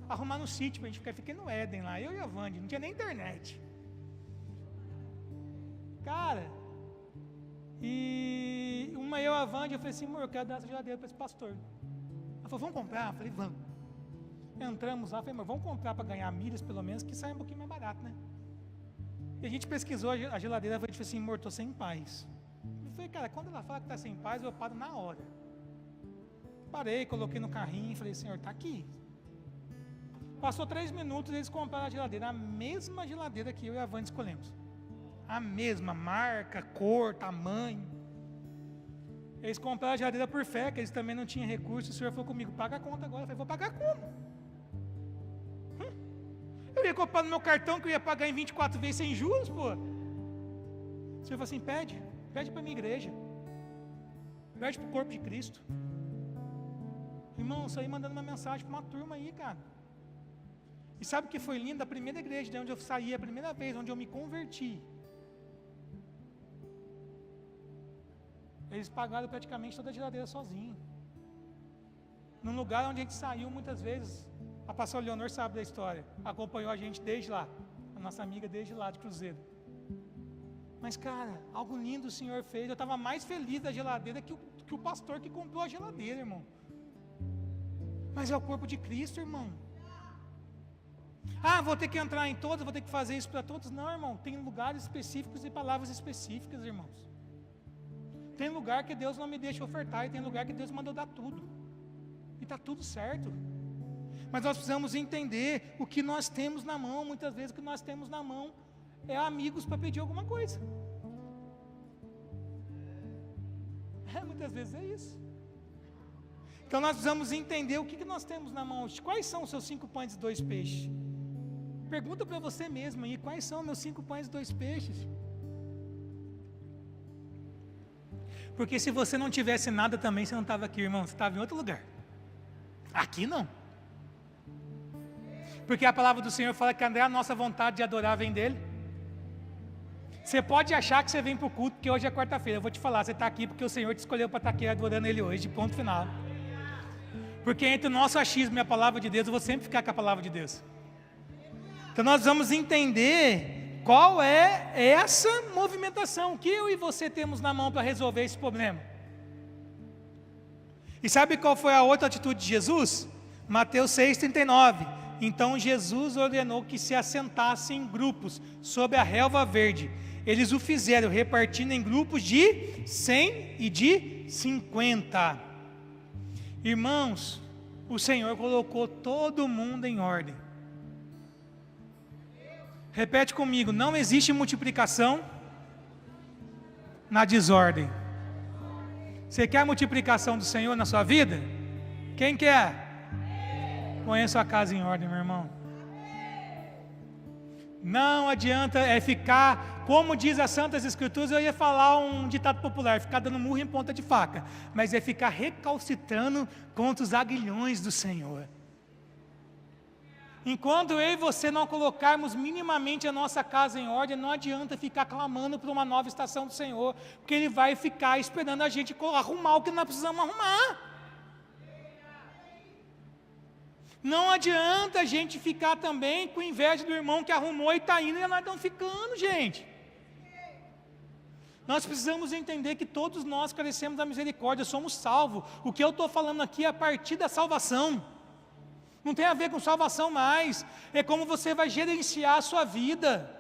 Arrumar no sítio pra gente ficar, fiquei no Éden lá, eu e a Vande, não tinha nem internet. Cara, e eu e a Vande, eu falei assim, amor, eu quero dar essa geladeira para esse pastor. Ela falou, vamos comprar? Eu falei, vamos. Entramos lá, falei, amor, vamos comprar para ganhar milhas pelo menos, que sai um pouquinho mais barato, né? E a gente pesquisou a geladeira, a gente falou assim, amor, estou sem paz. Eu falei, cara, quando ela fala que está sem paz, eu paro na hora. Parei, coloquei no carrinho e falei, Senhor, está aqui. Passou 3 minutos, eles compraram a geladeira, a mesma geladeira que eu e a Vande escolhemos. A mesma marca, cor, tamanho. Eles compraram a geladeira por fé, que eles também não tinham recurso. O Senhor falou comigo, paga a conta agora. Eu falei, vou pagar como? Eu ia comprar no meu cartão que eu ia pagar em 24 vezes sem juros, pô. O Senhor falou assim, pede para a minha igreja. Pede para o corpo de Cristo. Irmão, eu saí mandando uma mensagem para uma turma aí, cara. E sabe o que foi lindo? A primeira igreja de onde eu saí, a primeira vez onde eu me converti, eles pagaram praticamente toda a geladeira sozinho. Num lugar onde a gente saiu muitas vezes, a pastora Leonor sabe da história, acompanhou a gente desde lá, a nossa amiga desde lá de Cruzeiro. Mas cara, algo lindo o Senhor fez. Eu estava mais feliz da geladeira que o pastor que comprou a geladeira, irmão. Mas é o corpo de Cristo, irmão. Ah, vou ter que entrar em todos, vou ter que fazer isso para todos. Não, irmão, tem lugares específicos e palavras específicas, irmãos. Tem lugar que Deus não me deixa ofertar, e tem lugar que Deus mandou dar tudo. E está tudo certo. Mas nós precisamos entender o que nós temos na mão. Muitas vezes o que nós temos na mão é amigos para pedir alguma coisa. Muitas vezes é isso. Então nós precisamos entender o que nós temos na mão. Quais são os seus 5 pães e 2 peixes? Pergunta para você mesmo aí, quais são meus 5 pães e 2 peixes? Porque se você não tivesse nada também, você não estava aqui, irmão, você estava em outro lugar. Aqui não. Porque a palavra do Senhor fala que a nossa vontade de adorar vem dEle. Você pode achar que você vem para o culto, porque hoje é quarta-feira. Eu vou te falar, você está aqui porque o Senhor te escolheu para estar aqui adorando Ele hoje, de ponto final. Porque entre o nosso achismo e a palavra de Deus, eu vou sempre ficar com a palavra de Deus. Então nós vamos entender qual é essa movimentação que eu e você temos na mão para resolver esse problema. E sabe qual foi a outra atitude de Jesus? Mateus 6,39. Então Jesus ordenou que se assentassem em grupos sobre a relva verde. Eles o fizeram, repartindo em grupos de 100 e de 50. Irmãos, o Senhor colocou todo mundo em ordem. Repete comigo, não existe multiplicação na desordem. Você quer a multiplicação do Senhor na sua vida? Quem quer? Põe a sua casa em ordem, meu irmão. Não adianta ficar, como diz as Santas Escrituras, eu ia falar um ditado popular, ficar dando murro em ponta de faca, mas é ficar recalcitrando contra os aguilhões do Senhor. Enquanto eu e você não colocarmos minimamente a nossa casa em ordem, não adianta ficar clamando por uma nova estação do Senhor, porque Ele vai ficar esperando a gente arrumar o que nós precisamos arrumar. Não adianta a gente ficar também com inveja do irmão que arrumou e está indo e nós estamos ficando, gente. Nós precisamos entender que todos nós carecemos da misericórdia, somos salvos. O que eu estou falando aqui é a partir da salvação. Não tem a ver com salvação mais, é como você vai gerenciar a sua vida,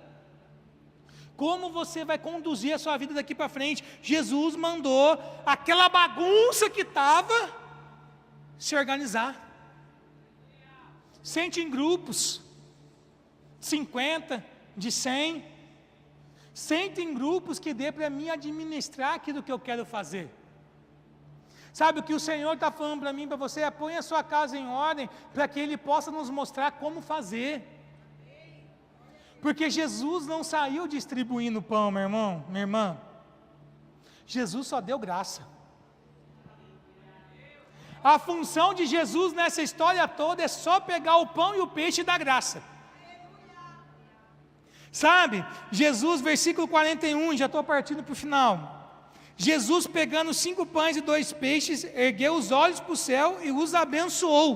como você vai conduzir a sua vida daqui para frente. Jesus mandou aquela bagunça que estava se organizar. Sente em grupos, 50, de 100, sente em grupos que dê para mim administrar aquilo que eu quero fazer. Sabe o que o Senhor está falando para mim, para você? Põe a sua casa em ordem, para que Ele possa nos mostrar como fazer. Porque Jesus não saiu distribuindo pão, meu irmão, minha irmã. Jesus só deu graça. A função de Jesus nessa história toda é só pegar o pão e o peixe e dar graça. Sabe, Jesus, versículo 41, já estou partindo para o final. Jesus, pegando 5 pães e 2 peixes, ergueu os olhos para o céu e os abençoou.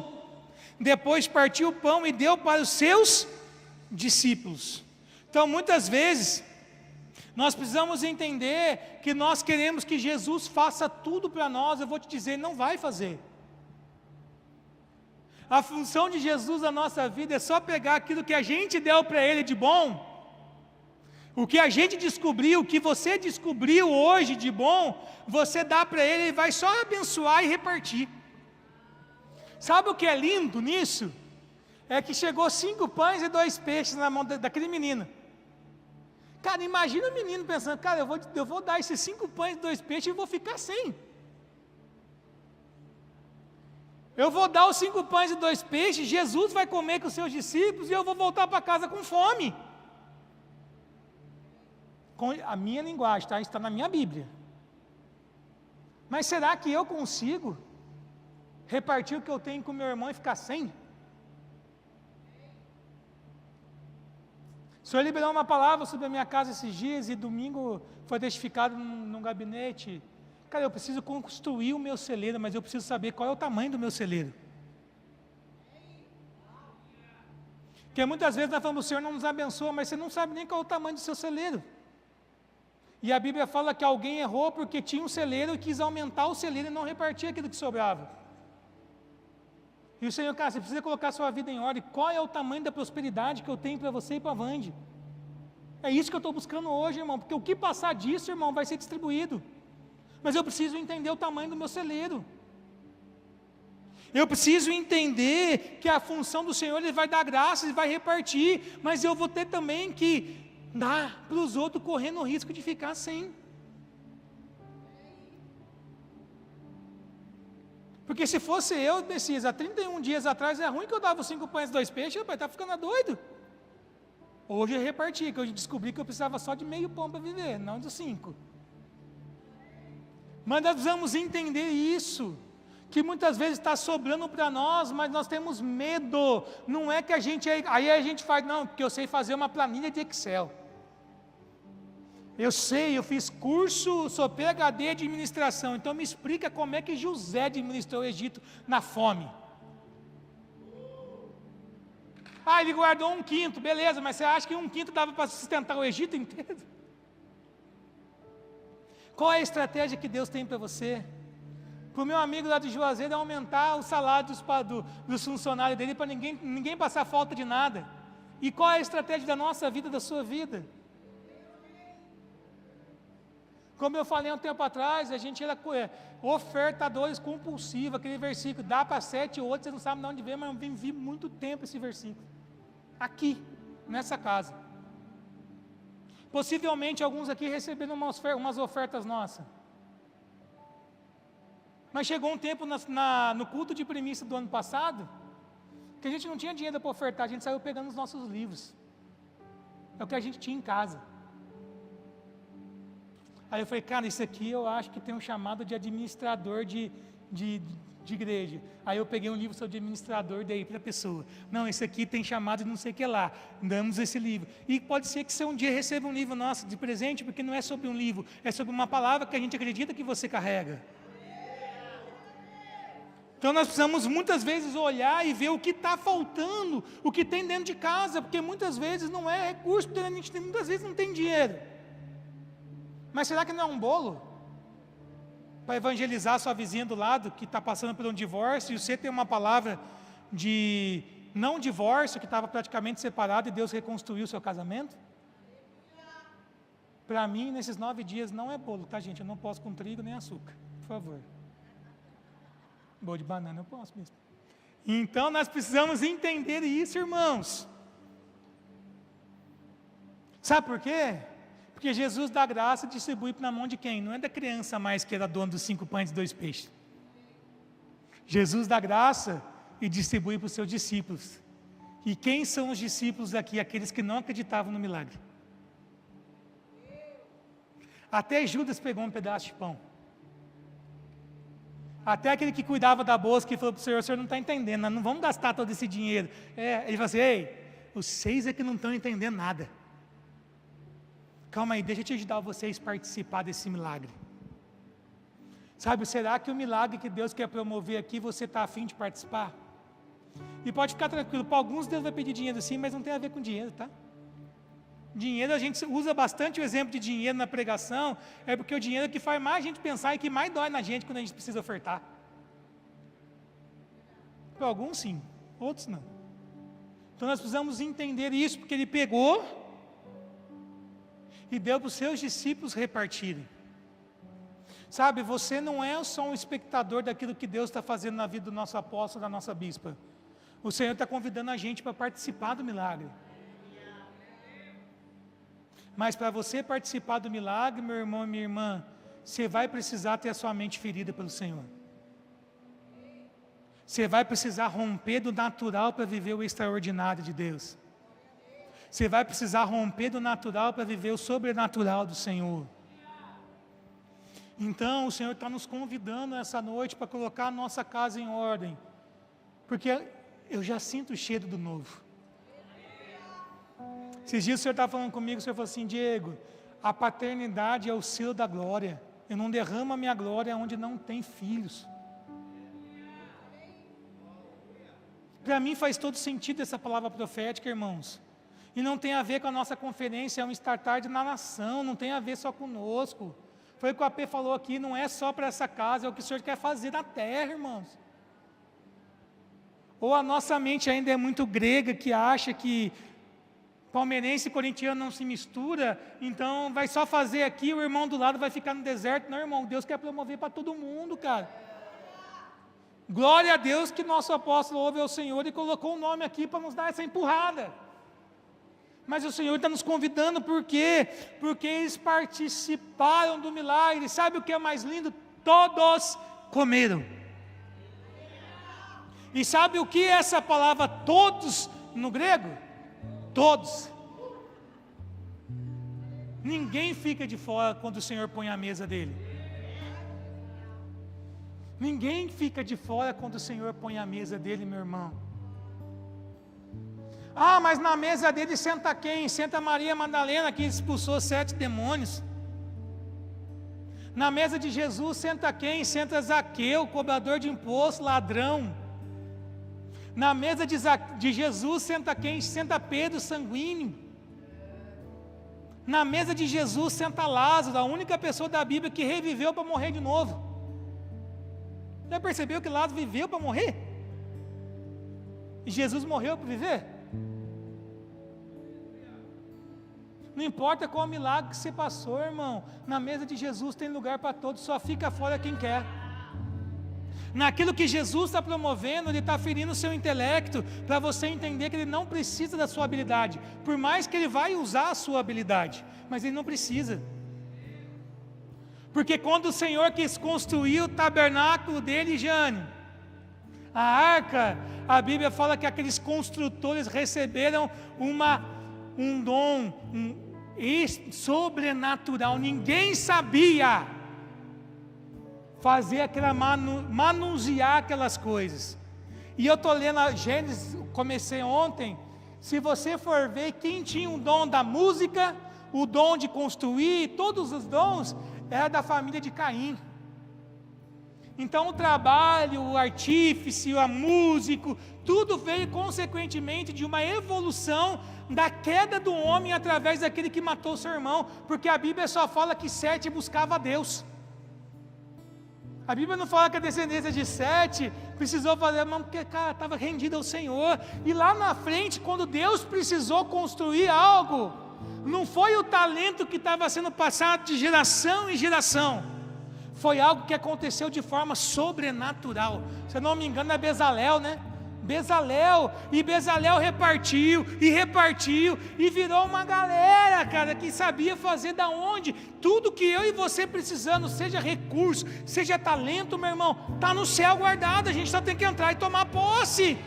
Depois partiu o pão e deu para os seus discípulos. Então, muitas vezes, nós precisamos entender que nós queremos que Jesus faça tudo para nós. Eu vou te dizer, ele não vai fazer. A função de Jesus na nossa vida é só pegar aquilo que a gente deu para ele de bom, o que a gente descobriu, o que você descobriu hoje de bom, você dá para ele, ele vai só abençoar e repartir. Sabe o que é lindo nisso? É que chegou 5 pães e 2 peixes na mão daquele menino. Cara, imagina o menino pensando, cara, eu vou dar esses 5 pães e 2 peixes e vou ficar sem. Eu vou dar os 5 pães e 2 peixes, Jesus vai comer com os seus discípulos e eu vou voltar para casa com fome. Com a minha linguagem, tá? Está na minha Bíblia. Mas será que eu consigo repartir o que eu tenho com meu irmão e ficar sem? O Senhor liberou uma palavra sobre a minha casa esses dias e domingo foi testificado num gabinete. Cara, eu preciso construir o meu celeiro, mas eu preciso saber qual é o tamanho do meu celeiro. Porque muitas vezes nós falamos, o Senhor não nos abençoa, mas você não sabe nem qual é o tamanho do seu celeiro. E a Bíblia fala que alguém errou porque tinha um celeiro e quis aumentar o celeiro e não repartir aquilo que sobrava. E o Senhor, cara, você precisa colocar sua vida em ordem. Qual é o tamanho da prosperidade que eu tenho para você e para a Vande? É isso que eu estou buscando hoje, irmão, porque o que passar disso, irmão, vai ser distribuído. Mas eu preciso entender o tamanho do meu celeiro. Eu preciso entender que a função do Senhor, Ele vai dar graça, Ele vai repartir, mas eu vou ter também que dar para os outros correndo o risco de ficar sem. Porque se fosse eu, Messias, há 31 dias atrás, é ruim que eu dava os 5 pães e 2 peixes, eu estava ficando doido. Hoje eu reparti, que eu descobri que eu precisava só de meio pão para viver, não dos 5. Mas nós precisamos entender isso, que muitas vezes está sobrando para nós, mas nós temos medo. Não é que a gente, aí a gente faz, não, porque eu sei fazer uma planilha de Excel. Eu sei, eu fiz curso, sou PhD de administração, então me explica como é que José administrou o Egito na fome. Ah, ele guardou 1/5, beleza, mas você acha que 1/5 dava para sustentar o Egito inteiro? Qual é a estratégia que Deus tem para você? Para o meu amigo lá de Juazeiro, é aumentar o salário dos funcionários dele, para ninguém passar falta de nada. E qual é a estratégia da nossa vida, da sua vida? Como eu falei um tempo atrás, a gente era ofertadores compulsivos, aquele versículo, dá para 7 ou 8, você não sabe de onde vem, mas eu vi muito tempo esse versículo. Aqui, nessa casa. Possivelmente alguns aqui receberam umas ofertas nossas. Mas chegou um tempo no culto de primícia do ano passado, que a gente não tinha dinheiro para ofertar, a gente saiu pegando os nossos livros. É o que a gente tinha em casa. Aí eu falei, cara, isso aqui eu acho que tem um chamado de administrador de igreja. Aí eu peguei um livro sobre administrador, dei para a pessoa. Não, esse aqui tem chamado de não sei o que lá. Damos esse livro. E pode ser que você um dia receba um livro nosso de presente, porque não é sobre um livro, é sobre uma palavra que a gente acredita que você carrega. Então nós precisamos muitas vezes olhar e ver o que está faltando, o que tem dentro de casa, porque muitas vezes não é recurso, porque a gente muitas vezes não tem dinheiro. Mas será que não é um bolo? Para evangelizar a sua vizinha do lado, que está passando por um divórcio, e você tem uma palavra de não divórcio, que estava praticamente separado, e Deus reconstruiu o seu casamento? Para mim, nesses 9 dias, não é bolo, tá, gente? Eu não posso com trigo nem açúcar, por favor. Bolo de banana eu posso mesmo. Então, nós precisamos entender isso, irmãos. Sabe por quê? Porque Jesus dá graça e distribui na mão de quem? Não é da criança mais que era dono dos 5 pães e 2 peixes. Jesus dá graça e distribui para os seus discípulos. E quem são os discípulos aqui? Aqueles que não acreditavam no milagre. Até Judas pegou um pedaço de pão. Até aquele que cuidava da bolsa, que falou para o Senhor não está entendendo, nós não vamos gastar todo esse dinheiro. Ele falou assim, ei, os 6 é que não estão entendendo nada. Calma aí, deixa eu te ajudar vocês a participar desse milagre. Sabe, será que o milagre que Deus quer promover aqui, você está afim de participar? E pode ficar tranquilo, para alguns Deus vai pedir dinheiro sim, mas não tem a ver com dinheiro, tá? Dinheiro, a gente usa bastante o exemplo de dinheiro na pregação, é porque o dinheiro é que faz mais a gente pensar e que mais dói na gente quando a gente precisa ofertar. Para alguns sim, outros não. Então nós precisamos entender isso, porque ele pegou e deu para os seus discípulos repartirem. Sabe, você não é só um espectador daquilo que Deus está fazendo na vida do nosso apóstolo, da nossa bispa. O Senhor está convidando a gente para participar do milagre. Mas para você participar do milagre, meu irmão e minha irmã, você vai precisar ter a sua mente ferida pelo Senhor. Você vai precisar romper do natural para viver o extraordinário de Deus. Você vai precisar romper do natural para viver o sobrenatural do Senhor. Então, o Senhor está nos convidando essa noite para colocar a nossa casa em ordem. Porque eu já sinto o cheiro do novo. Esses dias o Senhor estava falando comigo, o Senhor falou assim: Diego, a paternidade é o selo da glória. Eu não derramo a minha glória onde não tem filhos. Para mim faz todo sentido essa palavra profética, irmãos. E não tem a ver com a nossa conferência, é um startar na nação, não tem a ver só conosco. Foi o que o AP falou aqui, não é só para essa casa, é o que o Senhor quer fazer na terra, irmãos. Ou a nossa mente ainda é muito grega, que acha que palmeirense e corintiano não se mistura, então vai só fazer aqui, o irmão do lado vai ficar no deserto. Não, irmão, Deus quer promover para todo mundo, cara. Glória a Deus que nosso apóstolo ouve ao Senhor e colocou o nome aqui para nos dar essa empurrada. Mas o Senhor está nos convidando, por quê? Porque eles participaram do milagre. Sabe o que é mais lindo? Todos comeram. E sabe o que é essa palavra todos no grego? Todos. Ninguém fica de fora quando o Senhor põe a mesa dele. Ninguém fica de fora quando o Senhor põe a mesa dele, meu irmão. Ah, mas na mesa dele senta quem? Senta Maria Madalena, que expulsou 7 demônios. Na mesa de Jesus senta quem? Senta Zaqueu, cobrador de imposto, ladrão. Na mesa de Jesus senta quem? Senta Pedro, sanguíneo. Na mesa de Jesus senta Lázaro, a única pessoa da Bíblia que reviveu para morrer de novo. Já percebeu que Lázaro viveu para morrer? E Jesus morreu para viver? Não importa qual milagre que você passou, irmão, na mesa de Jesus tem lugar para todos, só fica fora quem quer. Naquilo que Jesus está promovendo, Ele está ferindo o seu intelecto, para você entender que Ele não precisa da sua habilidade, por mais que Ele vai usar a sua habilidade, mas Ele não precisa. Porque quando o Senhor quis construir o tabernáculo dele, Jane, a arca, a Bíblia fala que aqueles construtores receberam um dom sobrenatural. Ninguém sabia fazer aquela manusear aquelas coisas. E eu estou lendo a Gênesis, comecei ontem. Se você for ver quem tinha o dom da música, o dom de construir, todos os dons, era da família de Caim. Então o trabalho, o artífice, o músico, tudo veio consequentemente de uma evolução da queda do homem através daquele que matou seu irmão, porque a Bíblia só fala que Sete buscava a Deus. A Bíblia não fala que a descendência de Sete precisou fazer, mas porque, cara, estava rendida ao Senhor. E lá na frente, quando Deus precisou construir algo, não foi o talento que estava sendo passado de geração em geração, foi algo que aconteceu de forma sobrenatural. Se eu não me engano é Bezalel, né? Bezalel repartiu, e virou uma galera, cara, que sabia fazer da onde, tudo que eu e você precisamos, seja recurso, seja talento, meu irmão, está no céu guardado, a gente só tem que entrar e tomar posse.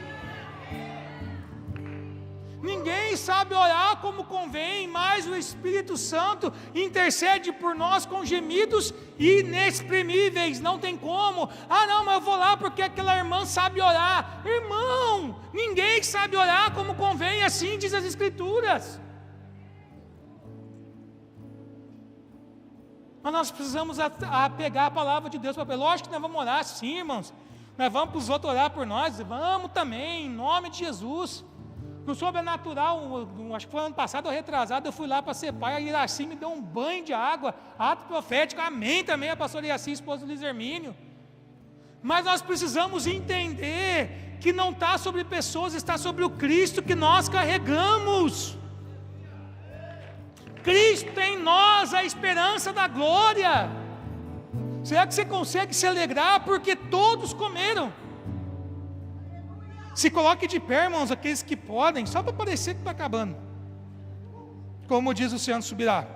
Ninguém sabe orar como convém, mas o Espírito Santo intercede por nós com gemidos inexprimíveis. Não tem como. Ah, não, mas eu vou lá porque aquela irmã sabe orar. Irmão, ninguém sabe orar como convém, assim diz as Escrituras. Mas nós precisamos pegar a palavra de Deus para. Lógico que nós vamos orar sim, irmãos. Nós vamos para os outros orar por nós. Vamos também, em nome de Jesus. No sobrenatural, acho que foi ano passado ou retrasado, eu fui lá para ser pai, a Iraci me deu um banho de água, ato profético, amém também, a pastora Iraci, esposa do Luiz Hermínio. Mas nós precisamos entender que não está sobre pessoas, está sobre o Cristo que nós carregamos. Cristo em nós, a esperança da glória. Será que você consegue se alegrar? Porque todos comeram. Se coloque de pé, irmãos, aqueles que podem, só para parecer que está acabando. Como diz o Senhor subirá.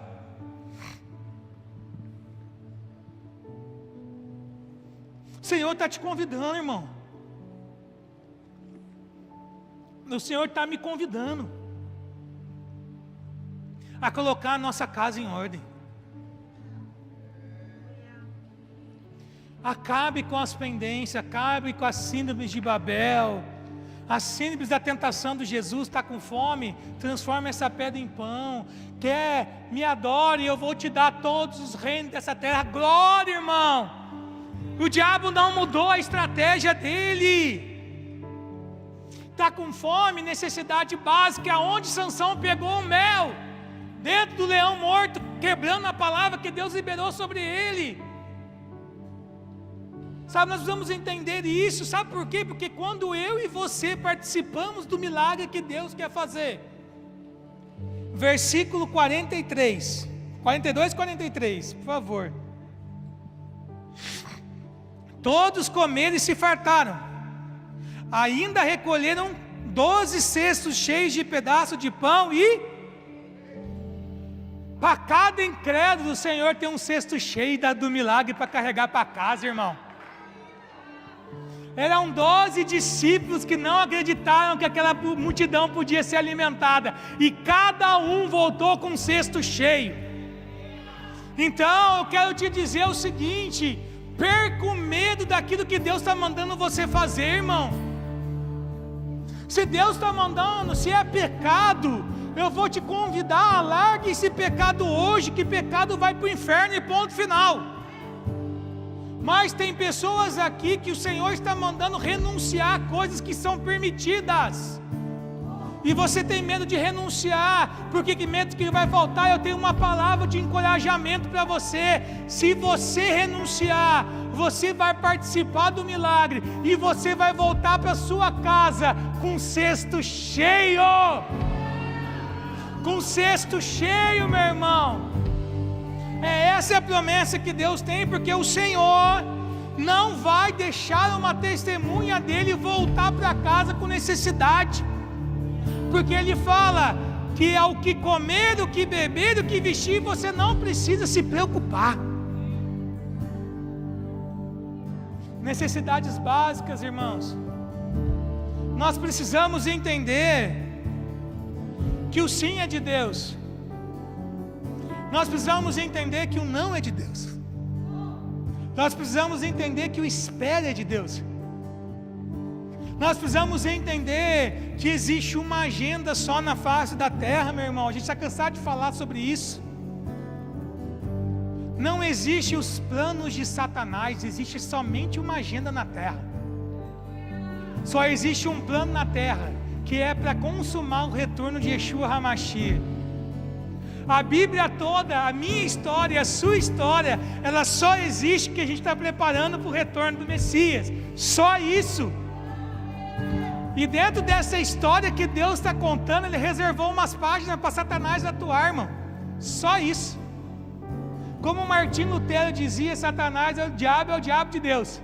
O Senhor está te convidando, irmão. O Senhor está me convidando a colocar a nossa casa em ordem. Acabe com as pendências, acabe com as síndromes de Babel, as síndromes da tentação de Jesus. Está com fome? Transforma essa pedra em pão. Quer? Me adore, eu vou te dar todos os reinos dessa terra. Glória, irmão. O diabo não mudou a estratégia dele. Está com fome, necessidade básica. Aonde Sansão pegou o mel? Dentro do leão morto, quebrando a palavra que Deus liberou sobre ele. Sabe, nós precisamos entender isso. Sabe por quê? Porque quando eu e você participamos do milagre que Deus quer fazer, versículo 42, 43, por favor. Todos comeram e se fartaram, ainda recolheram 12 cestos cheios de pedaços de pão e... Para cada incrédulo, o Senhor tem um cesto cheio do milagre para carregar para casa, irmão. Eram 12 discípulos que não acreditaram que aquela multidão podia ser alimentada, e cada um voltou com um cesto cheio. Então eu quero te dizer o seguinte: perca o medo daquilo que Deus está mandando você fazer, irmão. Se Deus está mandando, se é pecado, eu vou te convidar, largue esse pecado hoje, que pecado vai para o inferno e ponto final. Mas tem pessoas aqui que o Senhor está mandando renunciar a coisas que são permitidas, e você tem medo de renunciar, porque que medo que vai faltar. Eu tenho uma palavra de encorajamento para você: se você renunciar, você vai participar do milagre, e você vai voltar para sua casa com um cesto cheio, com um cesto cheio, meu irmão. Essa é a promessa que Deus tem, porque o Senhor não vai deixar uma testemunha dele voltar para casa com necessidade, porque Ele fala que ao que comer, o que beber, o que vestir, você não precisa se preocupar. Necessidades básicas, irmãos. Nós precisamos entender que o sim é de Deus. Nós precisamos entender que o não é de Deus. Nós precisamos entender que o espera é de Deus. Nós precisamos entender que existe uma agenda só na face da terra, meu irmão. A gente está cansado de falar sobre isso. Não existe os planos de Satanás, existe somente uma agenda na terra. Só existe um plano na terra, que é para consumar o retorno de Yeshua HaMashiach. A Bíblia toda, a minha história, a sua história, ela só existe porque a gente está preparando para o retorno do Messias. Só isso. E dentro dessa história que Deus está contando, Ele reservou umas páginas para Satanás atuar, irmão. Só isso. Como Martinho Lutero dizia, Satanás é o diabo de Deus.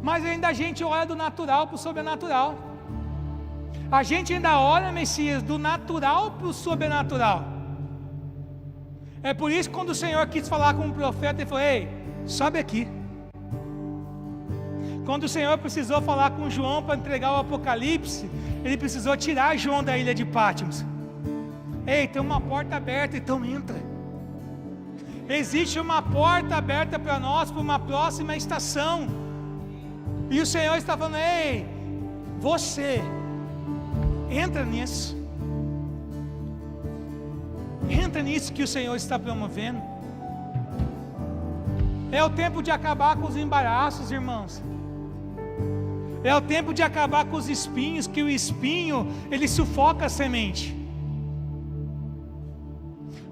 Mas ainda a gente olha do natural para o sobrenatural. A gente ainda olha, Messias, do natural para o sobrenatural. É por isso que quando o Senhor quis falar com o profeta, Ele falou: ei, sobe aqui. Quando o Senhor precisou falar com João para entregar o Apocalipse, Ele precisou tirar João da ilha de Patmos. Ei, tem uma porta aberta, então entra. Existe uma porta aberta para nós, para uma próxima estação. E o Senhor está falando: ei, você entra nisso. Entra nisso que o Senhor está promovendo. É o tempo de acabar com os embaraços, irmãos. É o tempo de acabar com os espinhos, que o espinho, ele sufoca a semente.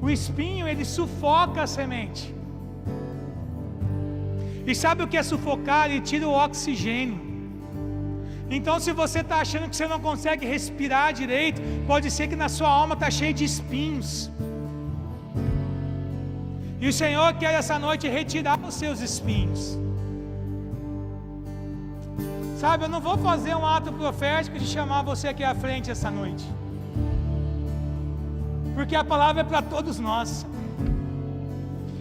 O espinho, ele sufoca a semente. E sabe o que é sufocar? Ele tira o oxigênio. Então, se você está achando que você não consegue respirar direito, pode ser que na sua alma está cheia de espinhos. E o Senhor quer essa noite retirar os seus espinhos. Sabe, eu não vou fazer um ato profético de chamar você aqui à frente essa noite, porque a palavra é para todos nós.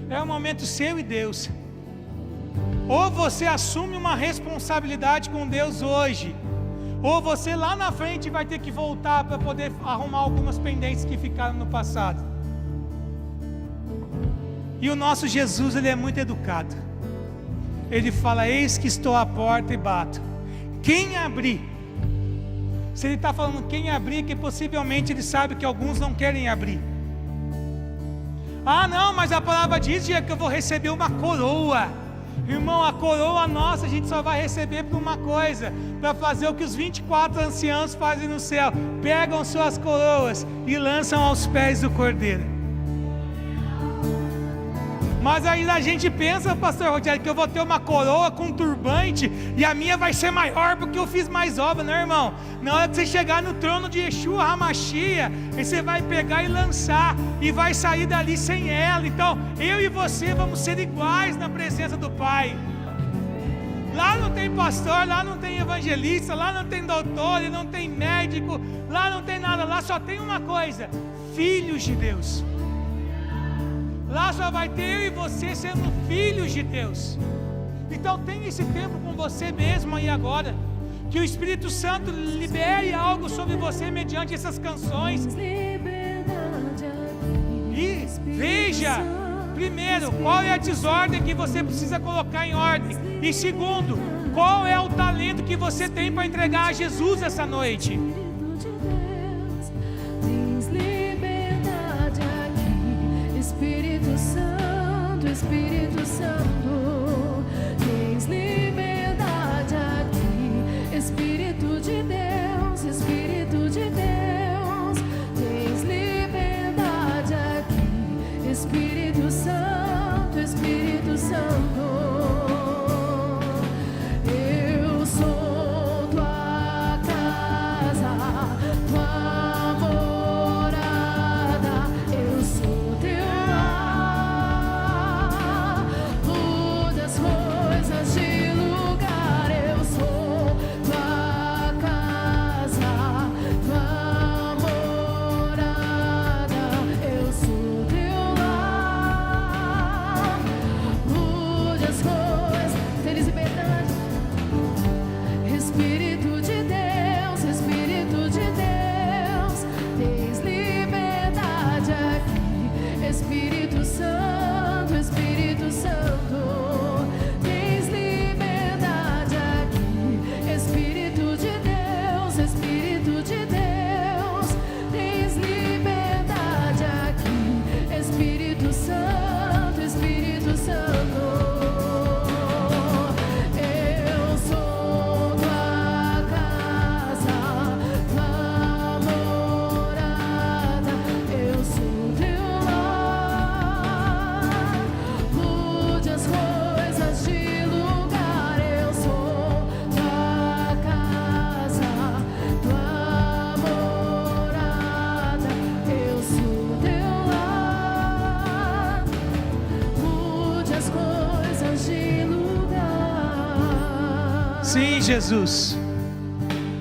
É um momento seu e Deus. Ou você assume uma responsabilidade com Deus hoje, ou você lá na frente vai ter que voltar para poder arrumar algumas pendências que ficaram no passado. E o nosso Jesus, ele é muito educado. Ele fala: eis que estou à porta e bato. Quem abrir? Se ele está falando quem abrir, que possivelmente ele sabe que alguns não querem abrir. Ah não, mas a palavra diz que eu vou receber uma coroa. Irmão, a coroa nossa a gente só vai receber por uma coisa: para fazer o que os 24 anciãos fazem no céu. Pegam suas coroas e lançam aos pés do Cordeiro. Mas aí a gente pensa, pastor Rogério, que eu vou ter uma coroa com um turbante e a minha vai ser maior porque eu fiz mais obra, não, irmão? Na hora que você chegar no trono de Yeshua HaMashiach, você vai pegar e lançar e vai sair dali sem ela. Então eu e você vamos ser iguais na presença do Pai. Lá não tem pastor, lá não tem evangelista, lá não tem doutor, não tem médico, lá não tem nada, lá só tem uma coisa: filhos de Deus. Lá só vai ter eu e você sendo filhos de Deus. Então tenha esse tempo com você mesmo aí agora. Que o Espírito Santo libere algo sobre você mediante essas canções. E veja, primeiro, qual é a desordem que você precisa colocar em ordem. E segundo, qual é o talento que você tem para entregar a Jesus essa noite. Espírito Santo, tens liberdade aqui. Espírito de Deus, Espírito de Deus, tens liberdade aqui. Espírito Santo, Espírito Santo. Eu sou tua casa, tua morada. Eu sou teu lar. Sim, Jesus,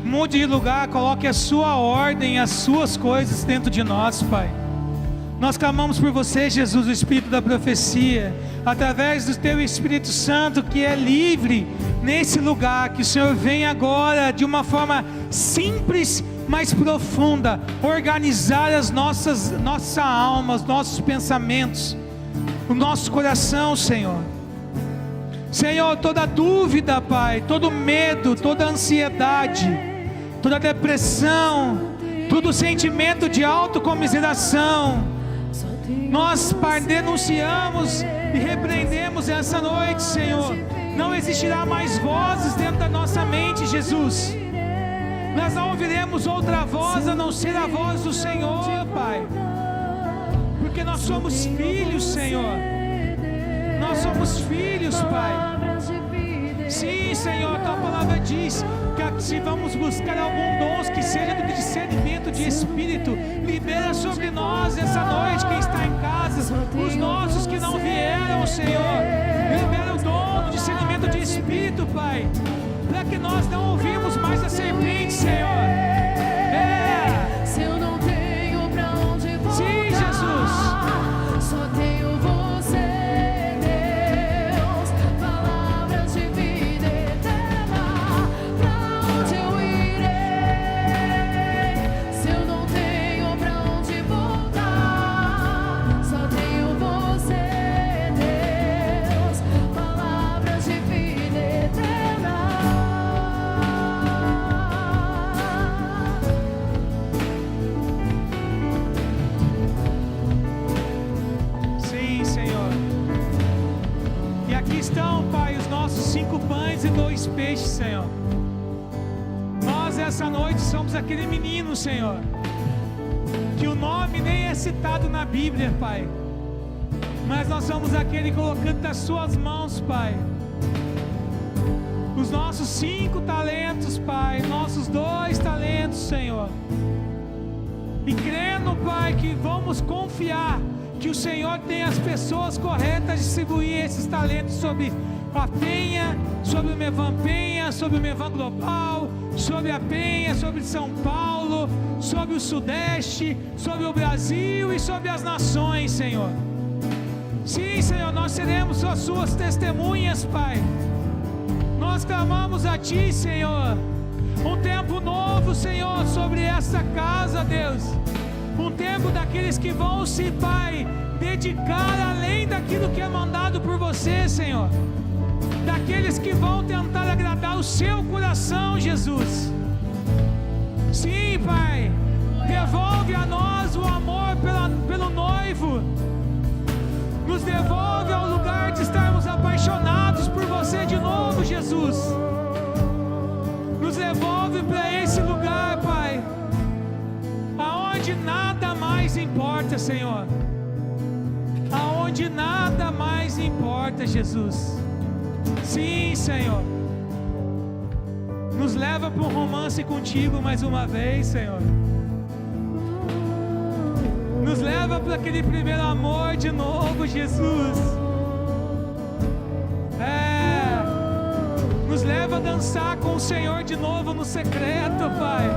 mude de lugar, coloque a sua ordem, as suas coisas dentro de nós, Pai. Nós clamamos por você, Jesus, o Espírito da profecia, através do Teu Espírito Santo, que é livre nesse lugar, que o Senhor venha agora de uma forma simples, mas profunda, organizar as nossa alma, os nossos pensamentos, o nosso coração, Senhor. Senhor, toda dúvida, Pai, todo medo, toda ansiedade, toda depressão, todo sentimento de autocomiseração, nós, Pai, denunciamos E repreendemos essa noite, Senhor. Não existirá mais vozes dentro da nossa mente, Jesus. Nós não ouviremos outra voz a não ser a voz do Senhor, Pai. Porque nós somos filhos, Senhor. Nós somos filhos, Pai. Sim, Senhor, tua palavra diz que se vamos buscar algum dom que seja do discernimento de espírito, libera sobre nós essa noite, quem está em casa, os nossos que não vieram, Senhor, libera o dom do discernimento de espírito, Pai, para que nós não ouvimos mais a serpente, Senhor. Se eu não tenho pra onde voltar, sim, Jesus, só tenho você, Deus. Palavras de vida eterna, pra onde eu irei? Se eu não tenho pra onde voltar, só tenho você, Deus. Palavras de vida eterna. sim, Senhor. E aqui estão, Pai, os nossos 5 pães e 2 peixes, Senhor. Nós essa noite somos aquele menino, Senhor, que o nome nem é citado na Bíblia, Pai, mas nós somos aquele colocando nas suas mãos, Pai, os nossos 5 talentos, Pai, nossos 2 talentos, Senhor, e crendo, Pai, que vamos confiar que o Senhor tem as pessoas corretas de distribuir esses talentos sobre a Penha, sobre o Mevan Penha, sobre o Mevan Global, sobre a Penha, sobre São Paulo, sobre o Sudeste, sobre o Brasil e sobre as nações, Senhor. Sim, Senhor, nós seremos as suas testemunhas, Pai. Nós clamamos a Ti, Senhor, um tempo novo, Senhor, sobre esta casa, Deus. Um tempo daqueles que vão se, Pai, dedicar além daquilo que é mandado por você, Senhor. Daqueles que vão tentar agradar o seu coração, Jesus. Sim, Pai, devolve a nós o amor pelo noivo. Nos devolve ao lugar de estarmos apaixonados por você de novo, Jesus. Nos devolve para esse lugar, Pai, aonde nada mais importa, Senhor. Aonde nada mais importa, Jesus. Sim, Senhor. Nos leva para um romance contigo mais uma vez, Senhor. Nos leva para aquele primeiro amor de novo, Jesus. Nos leva a dançar com o Senhor de novo no secreto, Pai.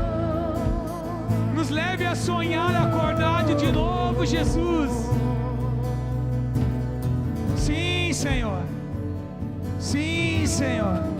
Nos leve a sonhar acordado de novo, Jesus. Sim, Senhor. Sim, Senhor.